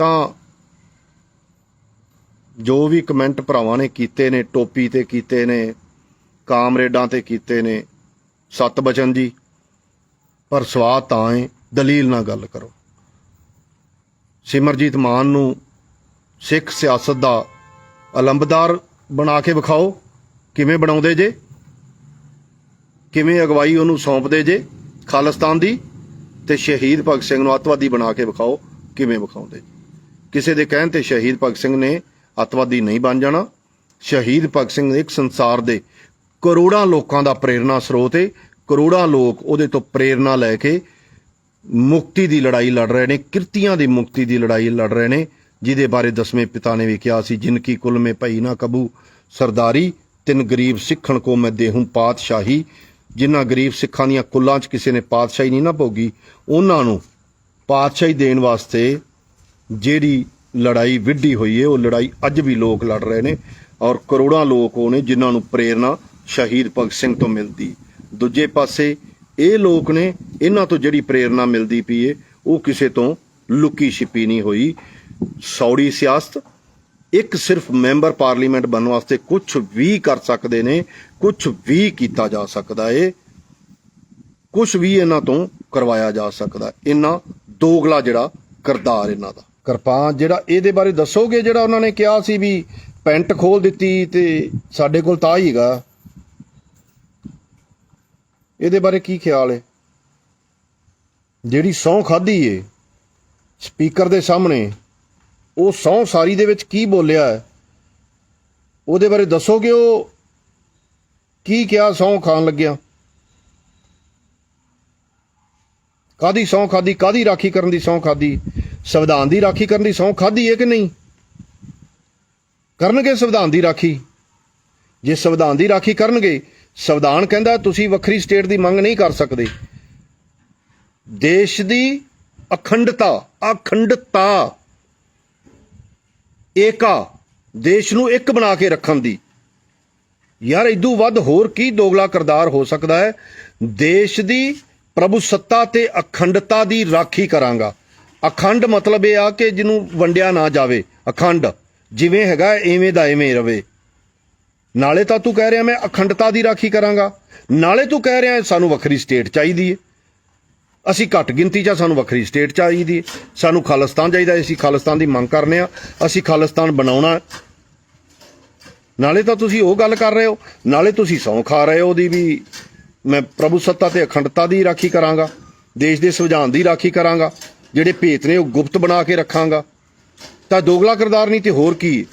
ਤਾਂ ਜੋ ਵੀ ਕਮੈਂਟ ਭਰਾਵਾਂ ਨੇ ਕੀਤੇ ਨੇ, ਟੋਪੀ ਤੇ ਕੀਤੇ ਨੇ, ਕਾਮਰੇਡਾਂ ਤੇ ਕੀਤੇ ਨੇ, ਸਤ ਬਚਨ ਜੀ, ਪਰ ਸਵਾਦ ਤਾਂ ਏ ਦਲੀਲ ਨਾਲ ਗੱਲ ਕਰੋ। ਸਿਮਰਜੀਤ ਮਾਨ ਨੂੰ ਸਿੱਖ ਸਿਆਸਤ ਦਾ ਅਲੰਬਦਾਰ ਬਣਾ ਕੇ ਵਿਖਾਓ, ਕਿਵੇਂ ਬਣਾਉਂਦੇ ਜੇ, ਕਿਵੇਂ ਅਗਵਾਈ ਉਹਨੂੰ ਸੌਂਪਦੇ ਜੇ ਖਾਲਿਸਤਾਨ ਦੀ, ਤੇ ਸ਼ਹੀਦ ਭਗਤ ਸਿੰਘ ਨੂੰ ਅੱਤਵਾਦੀ ਬਣਾ ਕੇ ਵਿਖਾਓ, ਕਿਵੇਂ ਵਿਖਾਉਂਦੇ। ਕਿਸੇ ਦੇ ਕਹਿਣ ਤੇ ਸ਼ਹੀਦ ਭਗਤ ਸਿੰਘ ਨੇ ਅੱਤਵਾਦੀ ਨਹੀਂ ਬਣ ਜਾਣਾ। ਸ਼ਹੀਦ ਭਗਤ ਸਿੰਘ ਇੱਕ ਸੰਸਾਰ ਦੇ ਕਰੋੜਾਂ ਲੋਕਾਂ ਦਾ ਪ੍ਰੇਰਨਾ ਸਰੋਤ ਹੈ। ਕਰੋੜਾਂ ਲੋਕ ਉਹਦੇ ਤੋਂ ਪ੍ਰੇਰਨਾ ਲੈ ਕੇ ਮੁਕਤੀ ਦੀ ਲੜਾਈ ਲੜ ਰਹੇ ਨੇ, ਕਿਰਤੀਆਂ ਦੀ ਮੁਕਤੀ ਦੀ ਲੜਾਈ ਲੜ ਰਹੇ ਨੇ, ਜਿਹਦੇ ਬਾਰੇ ਦਸਵੇਂ ਪਿਤਾ ਨੇ ਵੀ ਕਿਹਾ ਸੀ, ਜਿਨਕੀ ਕੁਲ ਮੇ ਭਈ ਨਾ ਕਬੂ ਸਰਦਾਰੀ, ਤਿੰਨ ਗਰੀਬ ਸਿੱਖਣ ਕੋ ਮੈਂ ਦੇਹੂੰ ਪਾਤਸ਼ਾਹੀ। ਜਿਨ੍ਹਾਂ ਗਰੀਬ ਸਿੱਖਾਂ ਦੀਆਂ ਕੁੱਲਾਂ 'ਚ ਕਿਸੇ ਨੇ ਪਾਤਸ਼ਾਹੀ ਨਹੀਂ ਨਾ ਭੋਗੀ, ਉਹਨਾਂ ਨੂੰ ਪਾਤਸ਼ਾਹੀ ਦੇਣ ਵਾਸਤੇ ਜਿਹੜੀ ਲੜਾਈ ਵਿੱਢੀ ਹੋਈ ਹੈ, ਉਹ ਲੜਾਈ ਅੱਜ ਵੀ ਲੋਕ ਲੜ ਰਹੇ ਨੇ, ਔਰ ਕਰੋੜਾਂ ਲੋਕ ਉਹ ਨੇ ਜਿਨ੍ਹਾਂ ਨੂੰ ਪ੍ਰੇਰਨਾ ਸ਼ਹੀਦ ਭਗਤ ਸਿੰਘ ਤੋਂ ਮਿਲਦੀ। ਦੂਜੇ ਪਾਸੇ ਇਹ ਲੋਕ ਨੇ, ਇਹਨਾਂ ਤੋਂ ਜਿਹੜੀ ਪ੍ਰੇਰਨਾ ਮਿਲਦੀ ਪਈ ਹੈ ਉਹ ਕਿਸੇ ਤੋਂ ਲੁਕੀ ਛਿਪੀ ਨਹੀਂ ਹੋਈ। ਸੌੜੀ ਸਿਆਸਤ, ਇੱਕ ਸਿਰਫ ਮੈਂਬਰ ਪਾਰਲੀਮੈਂਟ ਬਣਨ ਵਾਸਤੇ ਕੁਝ ਵੀ ਕਰ ਸਕਦੇ ਨੇ, ਕੁਝ ਵੀ ਕੀਤਾ ਜਾ ਸਕਦਾ ਏ, ਕੁਝ ਵੀ ਇਹਨਾਂ ਤੋਂ ਕਰਵਾਇਆ ਜਾ ਸਕਦਾ। ਇਹਨਾਂ ਦੋਗਲਾ ਜਿਹੜਾ ਕਿਰਦਾਰ ਇਹਨਾਂ ਦਾ। ਕਿਰਪਾਨ ਜਿਹੜਾ ਇਹਦੇ ਬਾਰੇ ਦੱਸੋਗੇ, ਜਿਹੜਾ ਉਹਨਾਂ ਨੇ ਕਿਹਾ ਸੀ ਵੀ ਪੈਂਟ ਖੋਲ ਦਿੱਤੀ ਤੇ ਸਾਡੇ ਕੋਲ ਤਾਂ ਹੀਗਾ, ਇਹਦੇ ਬਾਰੇ ਕੀ ਖਿਆਲ ਹੈ? ਜਿਹੜੀ ਸਹੁੰ ਖਾਧੀ ਏ ਸਪੀਕਰ ਦੇ ਸਾਹਮਣੇ, ਉਹ ਸਹੁੰ ਸਾਰੀ ਦੇ ਵਿੱਚ ਕੀ ਬੋਲਿਆ ਹੈ, ਉਹਦੇ ਬਾਰੇ ਦੱਸੋਗੇ? ਉਹ ਕੀ ਕਿਹਾ ਸਹੁੰ ਖਾਣ ਲੱਗਿਆ? ਕਾਹਦੀ ਸਹੁੰ ਖਾਧੀ? ਕਾਹਦੀ ਰਾਖੀ ਕਰਨ ਦੀ ਸਹੁੰ ਖਾਧੀ? ਸੰਵਿਧਾਨ ਦੀ ਰਾਖੀ ਕਰਨ ਦੀ ਸਹੁੰ ਖਾਧੀ ਹੈ ਕਿ ਨਹੀਂ? ਕਰਨਗੇ ਸੰਵਿਧਾਨ ਦੀ ਰਾਖੀ? ਜੇ ਸੰਵਿਧਾਨ ਦੀ ਰਾਖੀ ਕਰਨਗੇ, ਸੰਵਿਧਾਨ ਕਹਿੰਦਾ ਤੁਸੀਂ ਵੱਖਰੀ ਸਟੇਟ ਦੀ ਮੰਗ ਨਹੀਂ ਕਰ ਸਕਦੇ। ਦੇਸ਼ ਦੀ ਅਖੰਡਤਾ ਏਕਾ, ਦੇਸ਼ ਨੂੰ ਇੱਕ ਬਣਾ ਕੇ ਰੱਖਣ ਦੀ। ਯਾਰ ਇਦੋਂ ਵੱਧ ਹੋਰ ਕੀ ਦੋਗਲਾ ਕਿਰਦਾਰ ਹੋ ਸਕਦਾ ਹੈ? ਦੇਸ਼ ਦੀ ਪ੍ਰਭੂ ਸੱਤਾ ਤੇ ਅਖੰਡਤਾ ਦੀ ਰਾਖੀ ਕਰਾਂਗਾ। ਅਖੰਡ ਮਤਲਬ ਇਹ ਆ ਕਿ ਜਿਹਨੂੰ ਵੰਡਿਆ ਨਾ ਜਾਵੇ, ਅਖੰਡ ਜਿਵੇਂ ਹੈਗਾ ਐਵੇਂ ਦਾ ਐਵੇਂ ਰਵੇ। ਨਾਲੇ ਤਾਂ ਤੂੰ ਕਹਿ ਰਿਹਾ ਮੈਂ ਅਖੰਡਤਾ ਦੀ ਰਾਖੀ ਕਰਾਂਗਾ, ਨਾਲੇ ਤੂੰ ਕਹਿ ਰਿਹਾ ਸਾਨੂੰ ਵੱਖਰੀ ਸਟੇਟ ਚਾਹੀਦੀ ਹੈ, ਅਸੀਂ ਘੱਟ ਗਿਣਤੀ 'ਚ, ਸਾਨੂੰ ਵੱਖਰੀ ਸਟੇਟ ਚਾਹੀਦੀ ਹੈ, ਸਾਨੂੰ ਖਾਲਿਸਤਾਨ ਚਾਹੀਦਾ, ਅਸੀਂ ਖਾਲਿਸਤਾਨ ਦੀ ਮੰਗ ਕਰਨੇ ਆ, ਅਸੀਂ ਖਾਲਿਸਤਾਨ ਬਣਾਉਣਾ। ਨਾਲੇ ਤਾਂ ਤੁਸੀਂ ਉਹ ਗੱਲ ਕਰ ਰਹੇ ਹੋ, ਨਾਲੇ ਤੁਸੀਂ ਸਹੁੰ ਖਾ ਰਹੇ ਹੋ ਉਹਦੀ ਵੀ ਮੈਂ ਪ੍ਰਭੂ ਸੱਤਾ ਤੇ ਅਖੰਡਤਾ ਦੀ ਰਾਖੀ ਕਰਾਂਗਾ, ਦੇਸ਼ ਦੇ ਸੰਵਿਧਾਨ ਦੀ ਰਾਖੀ ਕਰਾਂਗਾ, ਜਿਹੜੇ ਭੇਤ ਨੇ ਉਹ ਗੁਪਤ ਬਣਾ ਕੇ ਰੱਖਾਂਗਾ। ਤਾਂ ਦੋਗਲਾ ਕਿਰਦਾਰ ਨਹੀਂ ਤੇ ਹੋਰ ਕੀ?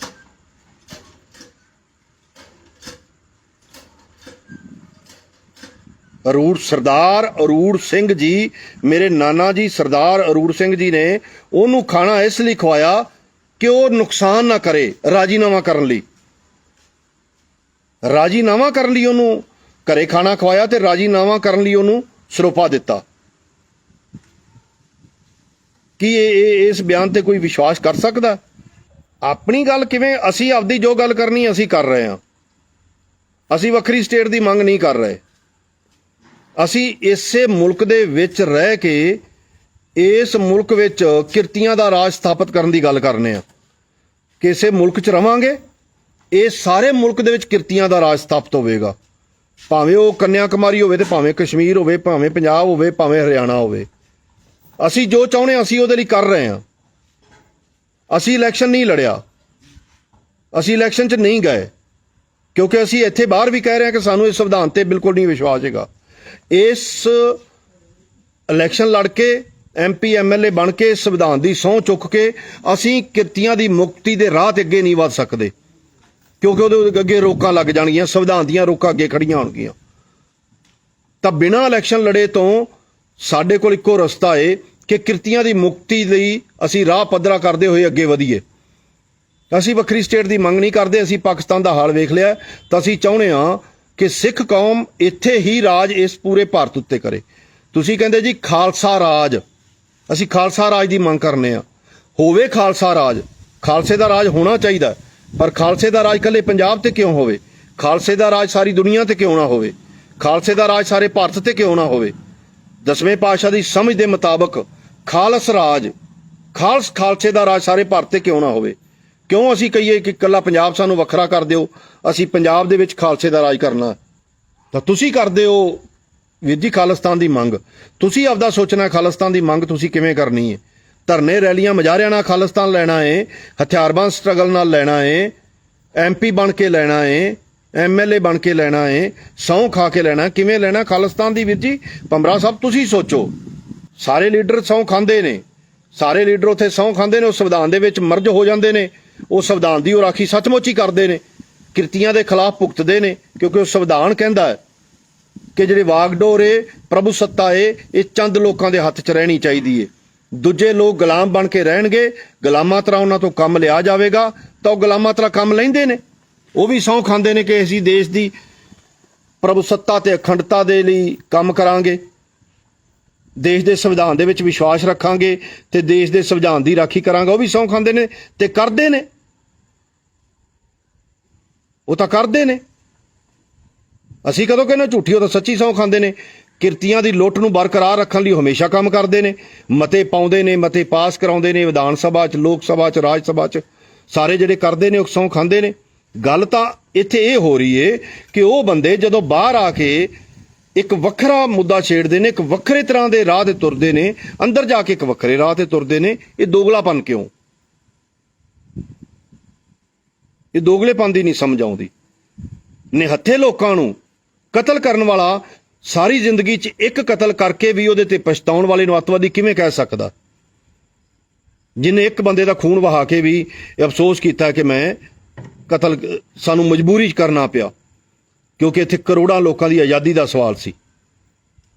ਸਰਦਾਰ ਅਰੂੜ ਸਿੰਘ ਜੀ, ਮੇਰੇ ਨਾਨਾ ਜੀ ਸਰਦਾਰ ਅਰੂੜ ਸਿੰਘ ਜੀ ਨੇ ਉਹਨੂੰ ਖਾਣਾ ਇਸ ਲਈ ਖਵਾਇਆ ਕਿ ਉਹ ਨੁਕਸਾਨ ਨਾ ਕਰੇ, ਰਾਜੀਨਾਮਾ ਕਰਨ ਲਈ। ਰਾਜੀਨਾਮਾ ਕਰਨ ਲਈ ਉਹਨੂੰ ਘਰੇ ਖਾਣਾ ਖਵਾਇਆ ਤੇ ਰਾਜੀਨਾਮਾ ਕਰਨ ਲਈ ਉਹਨੂੰ ਸਰੋਪਾ ਦਿੱਤਾ। ਕੀ ਇਸ ਬਿਆਨ ਤੇ ਕੋਈ ਵਿਸ਼ਵਾਸ ਕਰ ਸਕਦਾ? ਆਪਣੀ ਗੱਲ ਕਿਵੇਂ? ਅਸੀਂ ਆਪਦੀ ਜੋ ਗੱਲ ਕਰਨੀ ਅਸੀਂ ਕਰ ਰਹੇ ਹਾਂ। ਅਸੀਂ ਵੱਖਰੀ ਸਟੇਟ ਦੀ ਮੰਗ ਨਹੀਂ ਕਰ ਰਹੇ। ਅਸੀਂ ਇਸੇ ਮੁਲਕ ਦੇ ਵਿੱਚ ਰਹਿ ਕੇ ਇਸ ਮੁਲਕ ਵਿੱਚ ਕਿਰਤੀਆਂ ਦਾ ਰਾਜ ਸਥਾਪਿਤ ਕਰਨ ਦੀ ਗੱਲ ਕਰਨੇ ਆ। ਕਿਸੇ ਮੁਲਕ 'ਚ ਰਵਾਂਗੇ, ਇਹ ਸਾਰੇ ਮੁਲਕ ਦੇ ਵਿੱਚ ਕਿਰਤੀਆਂ ਦਾ ਰਾਜ ਸਥਾਪਿਤ ਹੋਵੇਗਾ, ਭਾਵੇਂ ਉਹ ਕੰਨਿਆ ਕੁਮਾਰੀ ਹੋਵੇ ਤੇ ਭਾਵੇਂ ਕਸ਼ਮੀਰ ਹੋਵੇ, ਭਾਵੇਂ ਪੰਜਾਬ ਹੋਵੇ, ਭਾਵੇਂ ਹਰਿਆਣਾ ਹੋਵੇ। ਅਸੀਂ ਜੋ ਚਾਹੁੰਦੇ ਹਾਂ ਅਸੀਂ ਉਹਦੇ ਲਈ ਕਰ ਰਹੇ ਹਾਂ। ਅਸੀਂ ਇਲੈਕਸ਼ਨ ਨਹੀਂ ਲੜਿਆ, ਅਸੀਂ ਇਲੈਕਸ਼ਨ 'ਚ ਨਹੀਂ ਗਏ, ਕਿਉਂਕਿ ਅਸੀਂ ਇੱਥੇ ਬਾਹਰ ਵੀ ਕਹਿ ਰਹੇ ਹਾਂ ਕਿ ਸਾਨੂੰ ਇਸ ਸੰਵਿਧਾਨ ਤੇ ਬਿਲਕੁਲ ਨਹੀਂ ਵਿਸ਼ਵਾਸ ਹੈਗਾ। ਇਸ ਇਲੈਕਸ਼ਨ ਲੜ ਕੇ MP MLA ਬਣ ਕੇ ਸੰਵਿਧਾਨ ਦੀ ਸਹੁੰ ਚੁੱਕ ਕੇ ਅਸੀਂ ਕਿਰਤੀਆਂ ਦੀ ਮੁਕਤੀ ਦੇ ਰਾਹ ਤੇ ਅੱਗੇ ਨਹੀਂ ਵੱਧ ਸਕਦੇ, ਕਿਉਂਕਿ ਉਹਦੇ ਅੱਗੇ ਰੋਕਾਂ ਲੱਗ ਜਾਣਗੀਆਂ, ਸੰਵਿਧਾਨ ਦੀਆਂ ਰੋਕਾਂ ਅੱਗੇ ਖੜੀਆਂ ਹੋਣਗੀਆਂ। ਤਾਂ ਬਿਨਾਂ ਇਲੈਕਸ਼ਨ ਲੜੇ ਤੋਂ ਸਾਡੇ ਕੋਲ ਇੱਕੋ ਰਸਤਾ ਏ ਕਿ ਕਿਰਤੀਆਂ ਦੀ ਮੁਕਤੀ ਲਈ ਅਸੀਂ ਰਾਹ ਪੱਧਰਾ ਕਰਦੇ ਹੋਏ ਅੱਗੇ ਵਧੀਏ। ਅਸੀਂ ਵੱਖਰੀ ਸਟੇਟ ਦੀ ਮੰਗ ਨਹੀਂ ਕਰਦੇ। ਅਸੀਂ ਪਾਕਿਸਤਾਨ ਦਾ ਹਾਲ ਵੇਖ ਲਿਆ, ਤਾਂ ਅਸੀਂ ਚਾਹੁੰਦੇ ਹਾਂ ਕਿ ਸਿੱਖ ਕੌਮ ਇੱਥੇ ਹੀ ਰਾਜ ਇਸ ਪੂਰੇ ਭਾਰਤ ਉੱਤੇ ਕਰੇ। ਤੁਸੀਂ ਕਹਿੰਦੇ ਜੀ ਖਾਲਸਾ ਰਾਜ, ਅਸੀਂ ਖਾਲਸਾ ਰਾਜ ਦੀ ਮੰਗ ਕਰਨੇ ਆ। ਹੋਵੇ ਖਾਲਸਾ ਰਾਜ, ਖਾਲਸੇ ਦਾ ਰਾਜ ਹੋਣਾ ਚਾਹੀਦਾ, ਪਰ ਖਾਲਸੇ ਦਾ ਰਾਜ ਇਕੱਲੇ ਪੰਜਾਬ ਤੇ ਕਿਉਂ ਹੋਵੇ? ਖਾਲਸੇ ਦਾ ਰਾਜ ਸਾਰੀ ਦੁਨੀਆ ਤੇ ਕਿਉਂ ਨਾ ਹੋਵੇ? ਖਾਲਸੇ ਦਾ ਰਾਜ ਸਾਰੇ ਭਾਰਤ ਤੇ ਕਿਉਂ ਨਾ ਹੋਵੇ? ਦਸਵੇਂ ਪਾਤਸ਼ਾਹ ਦੀ ਸਮਝ ਦੇ ਮੁਤਾਬਕ ਖਾਲਸ ਰਾਜ, ਖਾਲਸੇ ਦਾ ਰਾਜ ਸਾਰੇ ਭਾਰਤ ਤੇ ਕਿਉਂ ਨਾ ਹੋਵੇ? ਕਿਉਂ ਅਸੀਂ ਕਹੀਏ ਕਿ ਇਕੱਲਾ ਪੰਜਾਬ ਸਾਨੂੰ ਵੱਖਰਾ ਕਰ ਦਿਓ, ਅਸੀਂ ਪੰਜਾਬ ਦੇ ਵਿੱਚ ਖਾਲਸੇ ਦਾ ਰਾਜ ਕਰਨਾ? ਤਾਂ ਤੁਸੀਂ ਕਰਦੇ ਹੋ ਵੀਰ ਜੀ ਖਾਲਿਸਤਾਨ ਦੀ ਮੰਗ, ਤੁਸੀਂ ਆਪਦਾ ਸੋਚਣਾ ਖਾਲਿਸਤਾਨ ਦੀ ਮੰਗ ਤੁਸੀਂ ਕਿਵੇਂ ਕਰਨੀ ਹੈ। ਧਰਨੇ ਰੈਲੀਆਂ ਮੁਜ਼ਾਹਰਿਆਂ ਨਾਲ ਖਾਲਿਸਤਾਨ ਲੈਣਾ ਹੈ, ਹਥਿਆਰਬੰਦ ਸਟਰਗਲ ਨਾਲ ਲੈਣਾ ਹੈ, MP ਬਣ ਕੇ ਲੈਣਾ ਹੈ, MLA ਬਣ ਕੇ ਲੈਣਾ ਹੈ, ਸਹੁੰ ਖਾ ਕੇ ਲੈਣਾ? ਕਿਵੇਂ ਲੈਣਾ ਖਾਲਿਸਤਾਨ ਦੀ ਵੀਰ ਜੀ? ਭੰਬਰਾ ਸਾਹਿਬ ਤੁਸੀਂ ਸੋਚੋ। ਸਾਰੇ ਲੀਡਰ ਸਹੁੰ ਖਾਂਦੇ ਨੇ, ਸਾਰੇ ਲੀਡਰ ਉੱਥੇ ਸਹੁੰ ਖਾਂਦੇ ਨੇ, ਉਹ ਸੰਵਿਧਾਨ ਦੇ ਵਿੱਚ ਮਰਜ ਹੋ ਜਾਂਦੇ ਨੇ, ਉਹ ਸੰਵਿਧਾਨ ਦੀ ਉਹ ਰਾਖੀ ਸੱਚਮੁੱਚ ਹੀ ਕਰਦੇ ਨੇ, ਕਿਰਤੀਆਂ ਦੇ ਖਿਲਾਫ ਭੁਗਤਦੇ ਨੇ, ਕਿਉਂਕਿ ਉਹ ਸੰਵਿਧਾਨ ਕਹਿੰਦਾ ਹੈ ਕਿ ਜਿਹੜੇ ਵਾਗਡੋਰ ਏ, ਪ੍ਰਭੂ ਸੱਤਾ ਏ, ਇਹ ਚੰਦ ਲੋਕਾਂ ਦੇ ਹੱਥ 'ਚ ਰਹਿਣੀ ਚਾਹੀਦੀ ਏ। ਦੂਜੇ ਲੋਕ ਗੁਲਾਮ ਬਣ ਕੇ ਰਹਿਣਗੇ, ਗੁਲਾਮਾਂ ਤਰ੍ਹਾਂ ਉਹਨਾਂ ਤੋਂ ਕੰਮ ਲਿਆ ਜਾਵੇਗਾ, ਤਾਂ ਉਹ ਗੁਲਾਮਾਂ ਤਰ੍ਹਾਂ ਕੰਮ ਲੈਂਦੇ ਨੇ। ਉਹ ਵੀ ਸਹੁੰ ਖਾਂਦੇ ਨੇ ਕਿ ਅਸੀਂ ਦੇਸ਼ ਦੀ ਪ੍ਰਭੂ ਸੱਤਾ ਤੇ ਅਖੰਡਤਾ ਦੇ ਲਈ ਕੰਮ ਕਰਾਂਗੇ, ਦੇਸ਼ ਦੇ ਸੰਵਿਧਾਨ ਦੇ ਵਿੱਚ ਵਿਸ਼ਵਾਸ ਰੱਖਾਂਗੇ ਤੇ ਦੇਸ਼ ਦੇ ਸੰਵਿਧਾਨ ਦੀ ਰਾਖੀ ਕਰਾਂਗੇ। ਉਹ ਵੀ ਸਹੁੰ ਖਾਂਦੇ ਨੇ ਤੇ ਕਰਦੇ ਨੇ, ਉਹ ਤਾਂ ਕਰਦੇ ਨੇ। ਅਸੀਂ ਕਦੋਂ ਕਹਿੰਦੇ ਝੂਠੀ, ਉਹ ਤਾਂ ਸੱਚੀ ਸਹੁੰ ਖਾਂਦੇ ਨੇ। ਕਿਰਤੀਆਂ ਦੀ ਲੁੱਟ ਨੂੰ ਬਰਕਰਾਰ ਰੱਖਣ ਲਈ ਹਮੇਸ਼ਾ ਕੰਮ ਕਰਦੇ ਨੇ, ਮਤੇ ਪਾਉਂਦੇ ਨੇ, ਮਤੇ ਪਾਸ ਕਰਾਉਂਦੇ ਨੇ, ਵਿਧਾਨ ਸਭਾ 'ਚ, ਲੋਕ ਸਭਾ 'ਚ, ਰਾਜ ਸਭਾ 'ਚ, ਸਾਰੇ ਜਿਹੜੇ ਕਰਦੇ ਨੇ ਉਹ ਸਹੁੰ ਖਾਂਦੇ ਨੇ। ਗੱਲ ਤਾਂ ਇੱਥੇ ਇਹ ਹੋ ਰਹੀ ਏ ਕਿ ਉਹ ਬੰਦੇ ਜਦੋਂ ਬਾਹਰ ਆ ਕੇ ਇੱਕ ਵੱਖਰਾ ਮੁੱਦਾ ਛੇੜਦੇ ਨੇ, ਇੱਕ ਵੱਖਰੇ ਤਰ੍ਹਾਂ ਦੇ ਰਾਹ ਤੇ ਤੁਰਦੇ ਨੇ, ਅੰਦਰ ਜਾ ਕੇ ਇੱਕ ਵੱਖਰੇ ਰਾਹ ਤੇ ਤੁਰਦੇ ਨੇ। ਇਹ ਦੋਗਲਾਪਨ ਕਿਉਂ? ਇਹ ਦੋਗਲੇਪਨ ਦੀ ਨਹੀਂ ਸਮਝ ਆਉਂਦੀ। ਨਿਹੱਥੇ ਲੋਕਾਂ ਨੂੰ ਕਤਲ ਕਰਨ ਵਾਲਾ ਸਾਰੀ ਜ਼ਿੰਦਗੀ 'ਚ ਇੱਕ ਕਤਲ ਕਰਕੇ ਵੀ ਉਹਦੇ ਤੇ ਪਛਤਾਉਣ ਵਾਲੇ ਨੂੰ ਅੱਤਵਾਦੀ ਕਿਵੇਂ ਕਹਿ ਸਕਦਾ? ਜਿਹਨੇ ਇੱਕ ਬੰਦੇ ਦਾ ਖੂਨ ਵਹਾ ਕੇ ਵੀ ਅਫਸੋਸ ਕੀਤਾ ਕਿ ਮੈਂ ਕਤਲ ਸਾਨੂੰ ਮਜਬੂਰੀ 'ਚ ਕਰਨਾ ਪਿਆ, ਕਿਉਂਕਿ ਇੱਥੇ ਕਰੋੜਾਂ ਲੋਕਾਂ ਦੀ ਆਜ਼ਾਦੀ ਦਾ ਸਵਾਲ ਸੀ।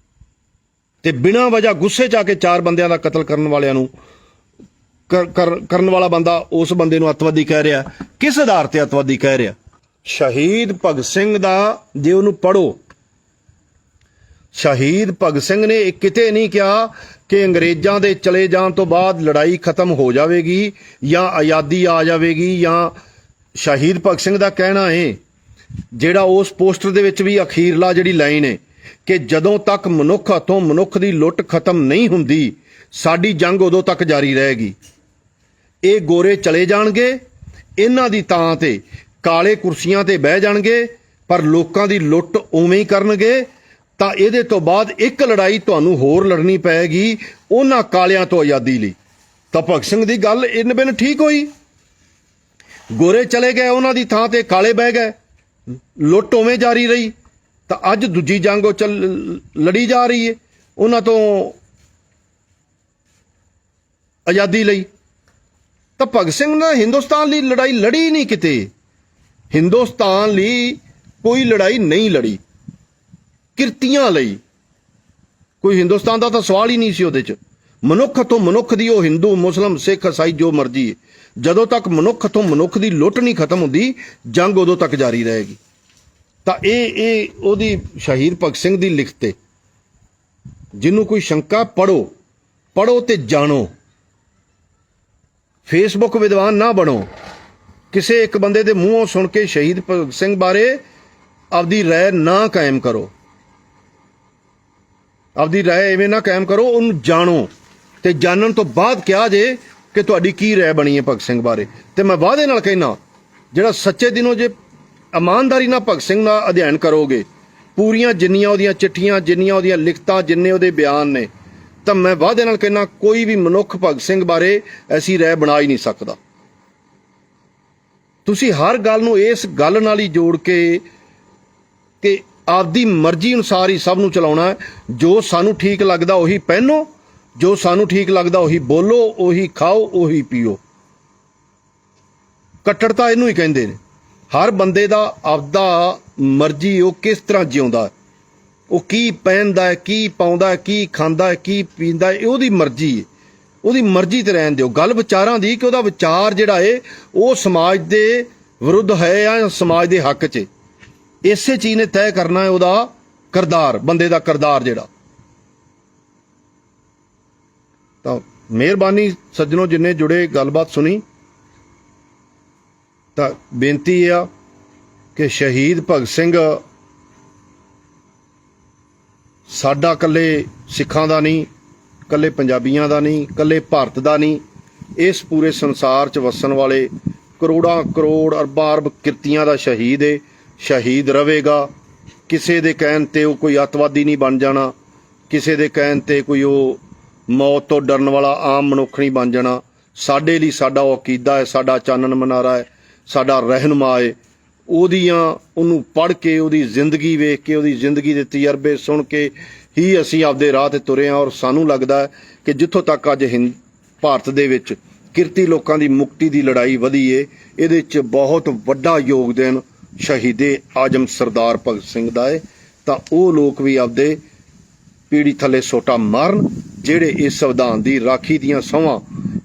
ਤੇ ਬਿਨਾਂ ਵਜ੍ਹਾ ਗੁੱਸੇ 'ਚ ਆ ਕੇ 4 ਬੰਦਿਆਂ ਦਾ ਕਤਲ ਕਰਨ ਵਾਲਿਆਂ ਨੂੰ ਕਰਨ ਵਾਲਾ ਬੰਦਾ ਉਸ ਬੰਦੇ ਨੂੰ ਅੱਤਵਾਦੀ ਕਹਿ ਰਿਹਾ। ਕਿਸ ਆਧਾਰ ਤੇ ਅੱਤਵਾਦੀ ਕਹਿ ਰਿਹਾ? ਸ਼ਹੀਦ ਭਗਤ ਸਿੰਘ ਦਾ ਜੇ ਉਹਨੂੰ ਪੜ੍ਹੋ, ਸ਼ਹੀਦ ਭਗਤ ਸਿੰਘ ਨੇ ਇਹ ਕਿਤੇ ਨਹੀਂ ਕਿਹਾ ਕਿ ਅੰਗਰੇਜ਼ਾਂ ਦੇ ਚਲੇ ਜਾਣ ਤੋਂ ਬਾਅਦ ਲੜਾਈ ਖਤਮ ਹੋ ਜਾਵੇਗੀ ਜਾਂ ਆਜ਼ਾਦੀ ਆ ਜਾਵੇਗੀ। ਜਾਂ ਸ਼ਹੀਦ ਭਗਤ ਸਿੰਘ ਦਾ ਕਹਿਣਾ ਹੈ, ਜਿਹੜਾ ਉਸ ਪੋਸਟਰ ਦੇ ਵਿੱਚ ਵੀ ਅਖੀਰਲਾ ਜਿਹੜੀ ਲਾਈਨ ਹੈ ਕਿ ਜਦੋਂ ਤੱਕ ਮਨੁੱਖ ਹੱਥੋਂ ਮਨੁੱਖ ਦੀ ਲੁੱਟ ਖਤਮ ਨਹੀਂ ਹੁੰਦੀ, ਸਾਡੀ ਜੰਗ ਉਦੋਂ ਤੱਕ ਜਾਰੀ ਰਹੇਗੀ। ਇਹ ਗੋਰੇ ਚਲੇ ਜਾਣਗੇ, ਇਹਨਾਂ ਦੀ ਤਾਂ ਤੇ ਕਾਲੇ ਕੁਰਸੀਆਂ ਤੇ ਬਹਿ ਜਾਣਗੇ, ਪਰ ਲੋਕਾਂ ਦੀ ਲੁੱਟ ਉਵੇਂ ਹੀ ਕਰਨਗੇ। ਤਾਂ ਇਹਦੇ ਤੋਂ ਬਾਅਦ ਇੱਕ ਲੜਾਈ ਤੁਹਾਨੂੰ ਹੋਰ ਲੜਨੀ ਪਏਗੀ ਉਹਨਾਂ ਕਾਲਿਆਂ ਤੋਂ ਆਜ਼ਾਦੀ ਲਈ। ਤਾਂ ਭਗਤ ਸਿੰਘ ਦੀ ਗੱਲ ਇਨ ਬਿਨ ਠੀਕ ਹੋਈ। ਗੋਰੇ ਚਲੇ ਗਏ, ਉਹਨਾਂ ਦੀ ਥਾਂ ਤੇ ਕਾਲੇ ਬਹਿ ਗਏ, ਲੁੱਟ ਉਵੇਂ ਜਾਰੀ ਰਹੀ। ਤਾਂ ਅੱਜ ਦੂਜੀ ਜੰਗ ਉਹ ਲੜੀ ਜਾ ਰਹੀ ਹੈ ਉਹਨਾਂ ਤੋਂ ਆਜ਼ਾਦੀ ਲਈ। ਤਾਂ ਭਗਤ ਸਿੰਘ ਨੇ ਹਿੰਦੁਸਤਾਨ ਲਈ ਲੜਾਈ ਲੜੀ ਨਹੀਂ ਕਿਤੇ, ਹਿੰਦੁਸਤਾਨ ਲਈ ਕੋਈ ਲੜਾਈ ਨਹੀਂ ਲੜੀ, ਕਿਰਤੀਆਂ ਲਈ। ਕੋਈ ਹਿੰਦੁਸਤਾਨ ਦਾ ਤਾਂ ਸਵਾਲ ਹੀ ਨਹੀਂ ਸੀ ਉਹਦੇ 'ਚ। ਮਨੁੱਖ ਤੋਂ ਮਨੁੱਖ ਦੀ, ਉਹ ਹਿੰਦੂ ਮੁਸਲਮ ਸਿੱਖ ਈਸਾਈ ਜੋ ਮਰਜ਼ੀ ਹੈ, ਜਦੋਂ ਤੱਕ ਮਨੁੱਖ ਤੋਂ ਮਨੁੱਖ ਦੀ ਲੁੱਟ ਨਹੀਂ ਖਤਮ ਹੁੰਦੀ, ਜੰਗ ਉਦੋਂ ਤੱਕ ਜਾਰੀ ਰਹੇਗੀ। ਤਾਂ ਇਹ ਉਹਦੀ ਸ਼ਹੀਦ ਭਗਤ ਸਿੰਘ ਦੀ ਲਿਖਤ ਹੈ। ਜਿਹਨੂੰ ਕੋਈ ਸ਼ੰਕਾ, ਪੜੋ ਤੇ ਜਾਣੋ। ਫੇਸਬੁੱਕ ਵਿਦਵਾਨ ਨਾ ਬਣੋ। ਕਿਸੇ ਇੱਕ ਬੰਦੇ ਦੇ ਮੂੰਹੋਂ ਸੁਣ ਕੇ ਸ਼ਹੀਦ ਭਗਤ ਸਿੰਘ ਬਾਰੇ ਆਪਦੀ ਰਾਏ ਨਾ ਕਾਇਮ ਕਰੋ, ਆਪਦੀ ਰਾਏ ਐਵੇਂ ਨਾ ਕਾਇਮ ਕਰੋ। ਉਹਨੂੰ ਜਾਣੋ ਤੇ ਜਾਣਨ ਤੋਂ ਬਾਅਦ ਕਿਹਾ ਜੇ ਕਿ ਤੁਹਾਡੀ ਕੀ ਰਾਏ ਬਣੀ ਹੈ ਭਗਤ ਸਿੰਘ ਬਾਰੇ। ਤੇ ਮੈਂ ਵਾਅਦੇ ਨਾਲ ਕਹਿਣਾ, ਜਿਹੜਾ ਸੱਚੇ ਦਿਨੋਂ ਜੇ ਇਮਾਨਦਾਰੀ ਨਾਲ ਭਗਤ ਸਿੰਘ ਦਾ ਅਧਿਐਨ ਕਰੋਗੇ, ਪੂਰੀਆਂ ਜਿੰਨੀਆਂ ਉਹਦੀਆਂ ਚਿੱਠੀਆਂ, ਜਿੰਨੀਆਂ ਉਹਦੀਆਂ ਲਿਖਤਾਂ, ਜਿੰਨੇ ਉਹਦੇ ਬਿਆਨ ਨੇ, ਤਾਂ ਮੈਂ ਵਾਅਦੇ ਨਾਲ ਕਹਿਣਾ ਕੋਈ ਵੀ ਮਨੁੱਖ ਭਗਤ ਸਿੰਘ ਬਾਰੇ ਐਸੀ ਰਾਏ ਬਣਾ ਹੀ ਨਹੀਂ ਸਕਦਾ। ਤੁਸੀਂ ਹਰ ਗੱਲ ਨੂੰ ਇਸ ਗੱਲ ਨਾਲ ਹੀ ਜੋੜ ਕੇ ਤੇ ਆਪਦੀ ਮਰਜ਼ੀ ਅਨੁਸਾਰ ਹੀ ਸਭ ਨੂੰ ਚਲਾਉਣਾ ਹੈ। ਜੋ ਸਾਨੂੰ ਠੀਕ ਲੱਗਦਾ ਉਹੀ ਪਹਿਨੋ, ਜੋ ਸਾਨੂੰ ਠੀਕ ਲੱਗਦਾ ਉਹੀ ਬੋਲੋ, ਉਹੀ ਖਾਓ, ਉਹੀ ਪੀਓ। ਕੱਟੜਤਾ ਇਹਨੂੰ ਹੀ ਕਹਿੰਦੇ ਨੇ। ਹਰ ਬੰਦੇ ਦਾ ਆਪਦਾ ਮਰਜ਼ੀ, ਉਹ ਕਿਸ ਤਰ੍ਹਾਂ ਜਿਉਂਦਾ, ਉਹ ਕੀ ਪਹਿਨਦਾ ਹੈ, ਕੀ ਪਾਉਂਦਾ ਹੈ, ਕੀ ਖਾਂਦਾ ਹੈ, ਕੀ ਪੀਂਦਾ ਹੈ, ਇਹ ਉਹਦੀ ਮਰਜ਼ੀ ਹੈ। ਉਹਦੀ ਮਰਜ਼ੀ ਤੇ ਰਹਿਣ ਦਿਓ। ਗੱਲ ਵਿਚਾਰਾਂ ਦੀ ਕਿ ਉਹਦਾ ਵਿਚਾਰ ਜਿਹੜਾ ਏ ਉਹ ਸਮਾਜ ਦੇ ਵਿਰੁੱਧ ਹੈ ਜਾਂ ਸਮਾਜ ਦੇ ਹੱਕ 'ਚ। ਇਸੇ ਚੀਜ਼ ਨੇ ਤੈਅ ਕਰਨਾ ਹੈ ਉਹਦਾ ਕਿਰਦਾਰ, ਬੰਦੇ ਦਾ ਕਿਰਦਾਰ ਜਿਹੜਾ। ਤਾਂ ਮਿਹਰਬਾਨੀ ਸੱਜਣੋ, ਜਿੰਨੇ ਜੁੜੇ, ਗੱਲਬਾਤ ਸੁਣੀ। ਤਾਂ ਬੇਨਤੀ ਇਹ ਆ ਕਿ ਸ਼ਹੀਦ ਭਗਤ ਸਿੰਘ ਸਾਡਾ ਇਕੱਲੇ ਸਿੱਖਾਂ ਦਾ ਨਹੀਂ, ਇਕੱਲੇ ਪੰਜਾਬੀਆਂ ਦਾ ਨਹੀਂ, ਇਕੱਲੇ ਭਾਰਤ ਦਾ ਨਹੀਂ, ਇਸ ਪੂਰੇ ਸੰਸਾਰ 'ਚ ਵਸਣ ਵਾਲੇ ਕਰੋੜਾਂ ਕਰੋੜ ਅਰਬਾਂ ਅਰਬ ਕਿਰਤੀਆਂ ਦਾ ਸ਼ਹੀਦ ਏ, ਸ਼ਹੀਦ ਰਵੇਗਾ। ਕਿਸੇ ਦੇ ਕਹਿਣ ਤੇ ਉਹ ਕੋਈ ਅੱਤਵਾਦੀ ਨਹੀਂ ਬਣ ਜਾਣਾ, ਕਿਸੇ ਦੇ ਕਹਿਣ ਤੇ ਕੋਈ ਉਹ ਮੌਤ ਤੋਂ ਡਰਨ ਵਾਲਾ ਆਮ ਮਨੁੱਖ ਨਹੀਂ ਬਣ ਜਾਣਾ। ਸਾਡੇ ਲਈ ਸਾਡਾ ਉਹ ਅਕੀਦਾ ਹੈ, ਸਾਡਾ ਚਾਨਣ ਮਨਾਰਾ ਹੈ, ਸਾਡਾ ਰਹਿਨੁਮਾ ਹੈ। ਉਹਨੂੰ ਪੜ੍ਹ ਕੇ, ਉਹਦੀ ਜ਼ਿੰਦਗੀ ਵੇਖ ਕੇ, ਉਹਦੀ ਜ਼ਿੰਦਗੀ ਦੇ ਤਜਰਬੇ ਸੁਣ ਕੇ ਹੀ ਅਸੀਂ ਆਪਦੇ ਰਾਹ ਤੇ ਤੁਰੇ ਹਾਂ। ਔਰ ਸਾਨੂੰ ਲੱਗਦਾ ਹੈ ਕਿ ਜਿੱਥੋਂ ਤੱਕ ਅੱਜ ਭਾਰਤ ਦੇ ਵਿੱਚ ਕਿਰਤੀ ਲੋਕਾਂ ਦੀ ਮੁਕਤੀ ਦੀ ਲੜਾਈ ਵਧੀ ਏ, ਇਹਦੇ 'ਚ ਬਹੁਤ ਵੱਡਾ ਯੋਗਦਾਨ ਸ਼ਹੀਦੇ ਆਜਮ ਸਰਦਾਰ ਭਗਤ ਸਿੰਘ ਦਾ ਹੈ। ਤਾਂ ਉਹ ਲੋਕ ਵੀ ਆਪਦੇ ਪੀੜੀ ਥੱਲੇ ਸੋਟਾ ਮਾਰਨ ਜਿਹੜੇ ਇਸ ਸੰਵਿਧਾਨ ਦੀ ਰਾਖੀ ਦੀਆਂ ਸਹੁੰਆਂ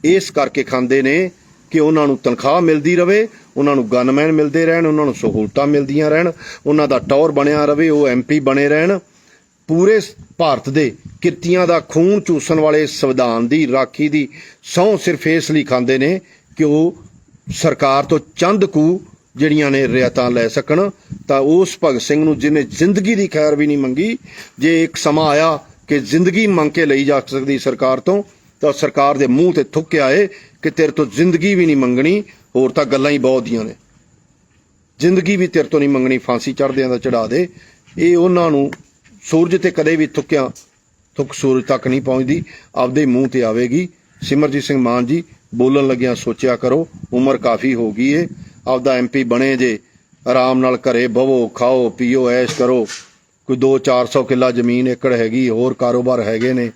ਇਸ ਕਰਕੇ ਖਾਂਦੇ ਨੇ ਕਿ ਉਹਨਾਂ ਨੂੰ ਤਨਖਾਹ ਮਿਲਦੀ ਰਵੇ, ਉਹਨਾਂ ਨੂੰ ਗਨਮੈਨ ਮਿਲਦੇ ਰਹਿਣ, ਉਹਨਾਂ ਨੂੰ ਸਹੂਲਤਾਂ ਮਿਲਦੀਆਂ ਰਹਿਣ, ਉਹਨਾਂ ਦਾ ਟੌਰ ਬਣਿਆ ਰਵੇ, ਉਹ MP ਬਣੇ ਰਹਿਣ। ਪੂਰੇ ਭਾਰਤ ਦੇ ਕਿਰਤੀਆਂ ਦਾ ਖੂਨ ਚੂਸਣ ਵਾਲੇ ਸੰਵਿਧਾਨ ਦੀ ਰਾਖੀ ਦੀ ਸਹੁੰ ਸਿਰਫ ਇਸ ਲਈ ਖਾਂਦੇ ਨੇ ਕਿ ਉਹ ਸਰਕਾਰ ਤੋਂ ਚੰਦ ਕੁ ਜਿਹੜੀਆਂ ਨੇ ਰਿਆਇਤਾਂ ਲੈ ਸਕਣ। ਤਾਂ ਉਸ ਭਗਤ ਸਿੰਘ ਨੂੰ ਜਿਹਨੇ ਜ਼ਿੰਦਗੀ ਦੀ ਖੈਰ ਵੀ ਨਹੀਂ ਮੰਗੀ, ਜੇ ਇੱਕ ਸਮਾਂ ਆਇਆ ਕਿ ਜ਼ਿੰਦਗੀ ਮੰਗ ਕੇ ਲਈ ਜਾ ਸਕਦੀ ਸਰਕਾਰ ਤੋਂ, ਤਾਂ ਸਰਕਾਰ ਦੇ ਮੂੰਹ ਤੇ ਥੁੱਕਿਆ ਏ ਕਿ ਤੇਰੇ ਤੋਂ ਜ਼ਿੰਦਗੀ ਵੀ ਨਹੀਂ ਮੰਗਣੀ, ਹੋਰ ਤਾਂ ਗੱਲਾਂ ਹੀ ਬਹੁਤ ਦੀਆਂ ਨੇ, ਜ਼ਿੰਦਗੀ ਵੀ ਤੇਰੇ ਤੋਂ ਨਹੀਂ ਮੰਗਣੀ, ਫਾਂਸੀ ਚੜ੍ਹਦਿਆਂ ਦਾ ਚੜ੍ਹਾ ਦੇ। ਇਹ ਉਹਨਾਂ ਨੂੰ ਸੂਰਜ ਤੇ ਕਦੇ ਵੀ ਥੁੱਕ ਸੂਰਜ ਤੱਕ ਨਹੀਂ ਪਹੁੰਚਦੀ, ਆਪਦੇ ਮੂੰਹ ਤੇ ਆਵੇਗੀ। ਸਿਮਰਜੀਤ ਸਿੰਘ ਮਾਨ ਜੀ, ਬੋਲਣ ਲੱਗਿਆਂ ਸੋਚਿਆ ਕਰੋ, ਉਮਰ ਕਾਫੀ ਹੋ ਗਈ ਏ, ਆਪਦਾ MP ਬਣੇ ਜੇ, ਆਰਾਮ ਨਾਲ ਘਰੇ ਬਵੋ, ਖਾਓ ਪੀਓ, ਐਸ਼ ਕਰੋ। ਕੋਈ 200-400 ਕਿੱਲਾ ਜ਼ਮੀਨ ਏਕੜ ਹੈਗੀ, ਹੋਰ ਕਾਰੋਬਾਰ ਹੈਗੇ ਨੇ,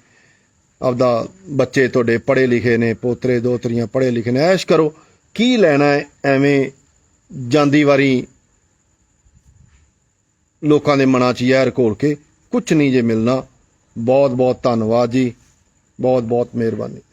ਆਪਦਾ ਬੱਚੇ ਤੁਹਾਡੇ ਪੜ੍ਹੇ ਲਿਖੇ ਨੇ, ਪੋਤਰੇ ਦੋਤਰੀਆਂ ਪੜ੍ਹੇ ਲਿਖੇ ਨੇ, ਐਸ਼ ਕਰੋ। ਕੀ ਲੈਣਾ ਹੈ ਐਵੇਂ ਜਾਂਦੀ ਵਾਰੀ ਲੋਕਾਂ ਦੇ ਮਨਾਂ 'ਚ ਜ਼ਹਿਰ ਘੋਲ ਕੇ? ਕੁਛ ਨਹੀਂ ਜੇ ਮਿਲਣਾ। ਬਹੁਤ ਬਹੁਤ ਧੰਨਵਾਦ ਜੀ, ਬਹੁਤ ਬਹੁਤ ਮਿਹਰਬਾਨੀ।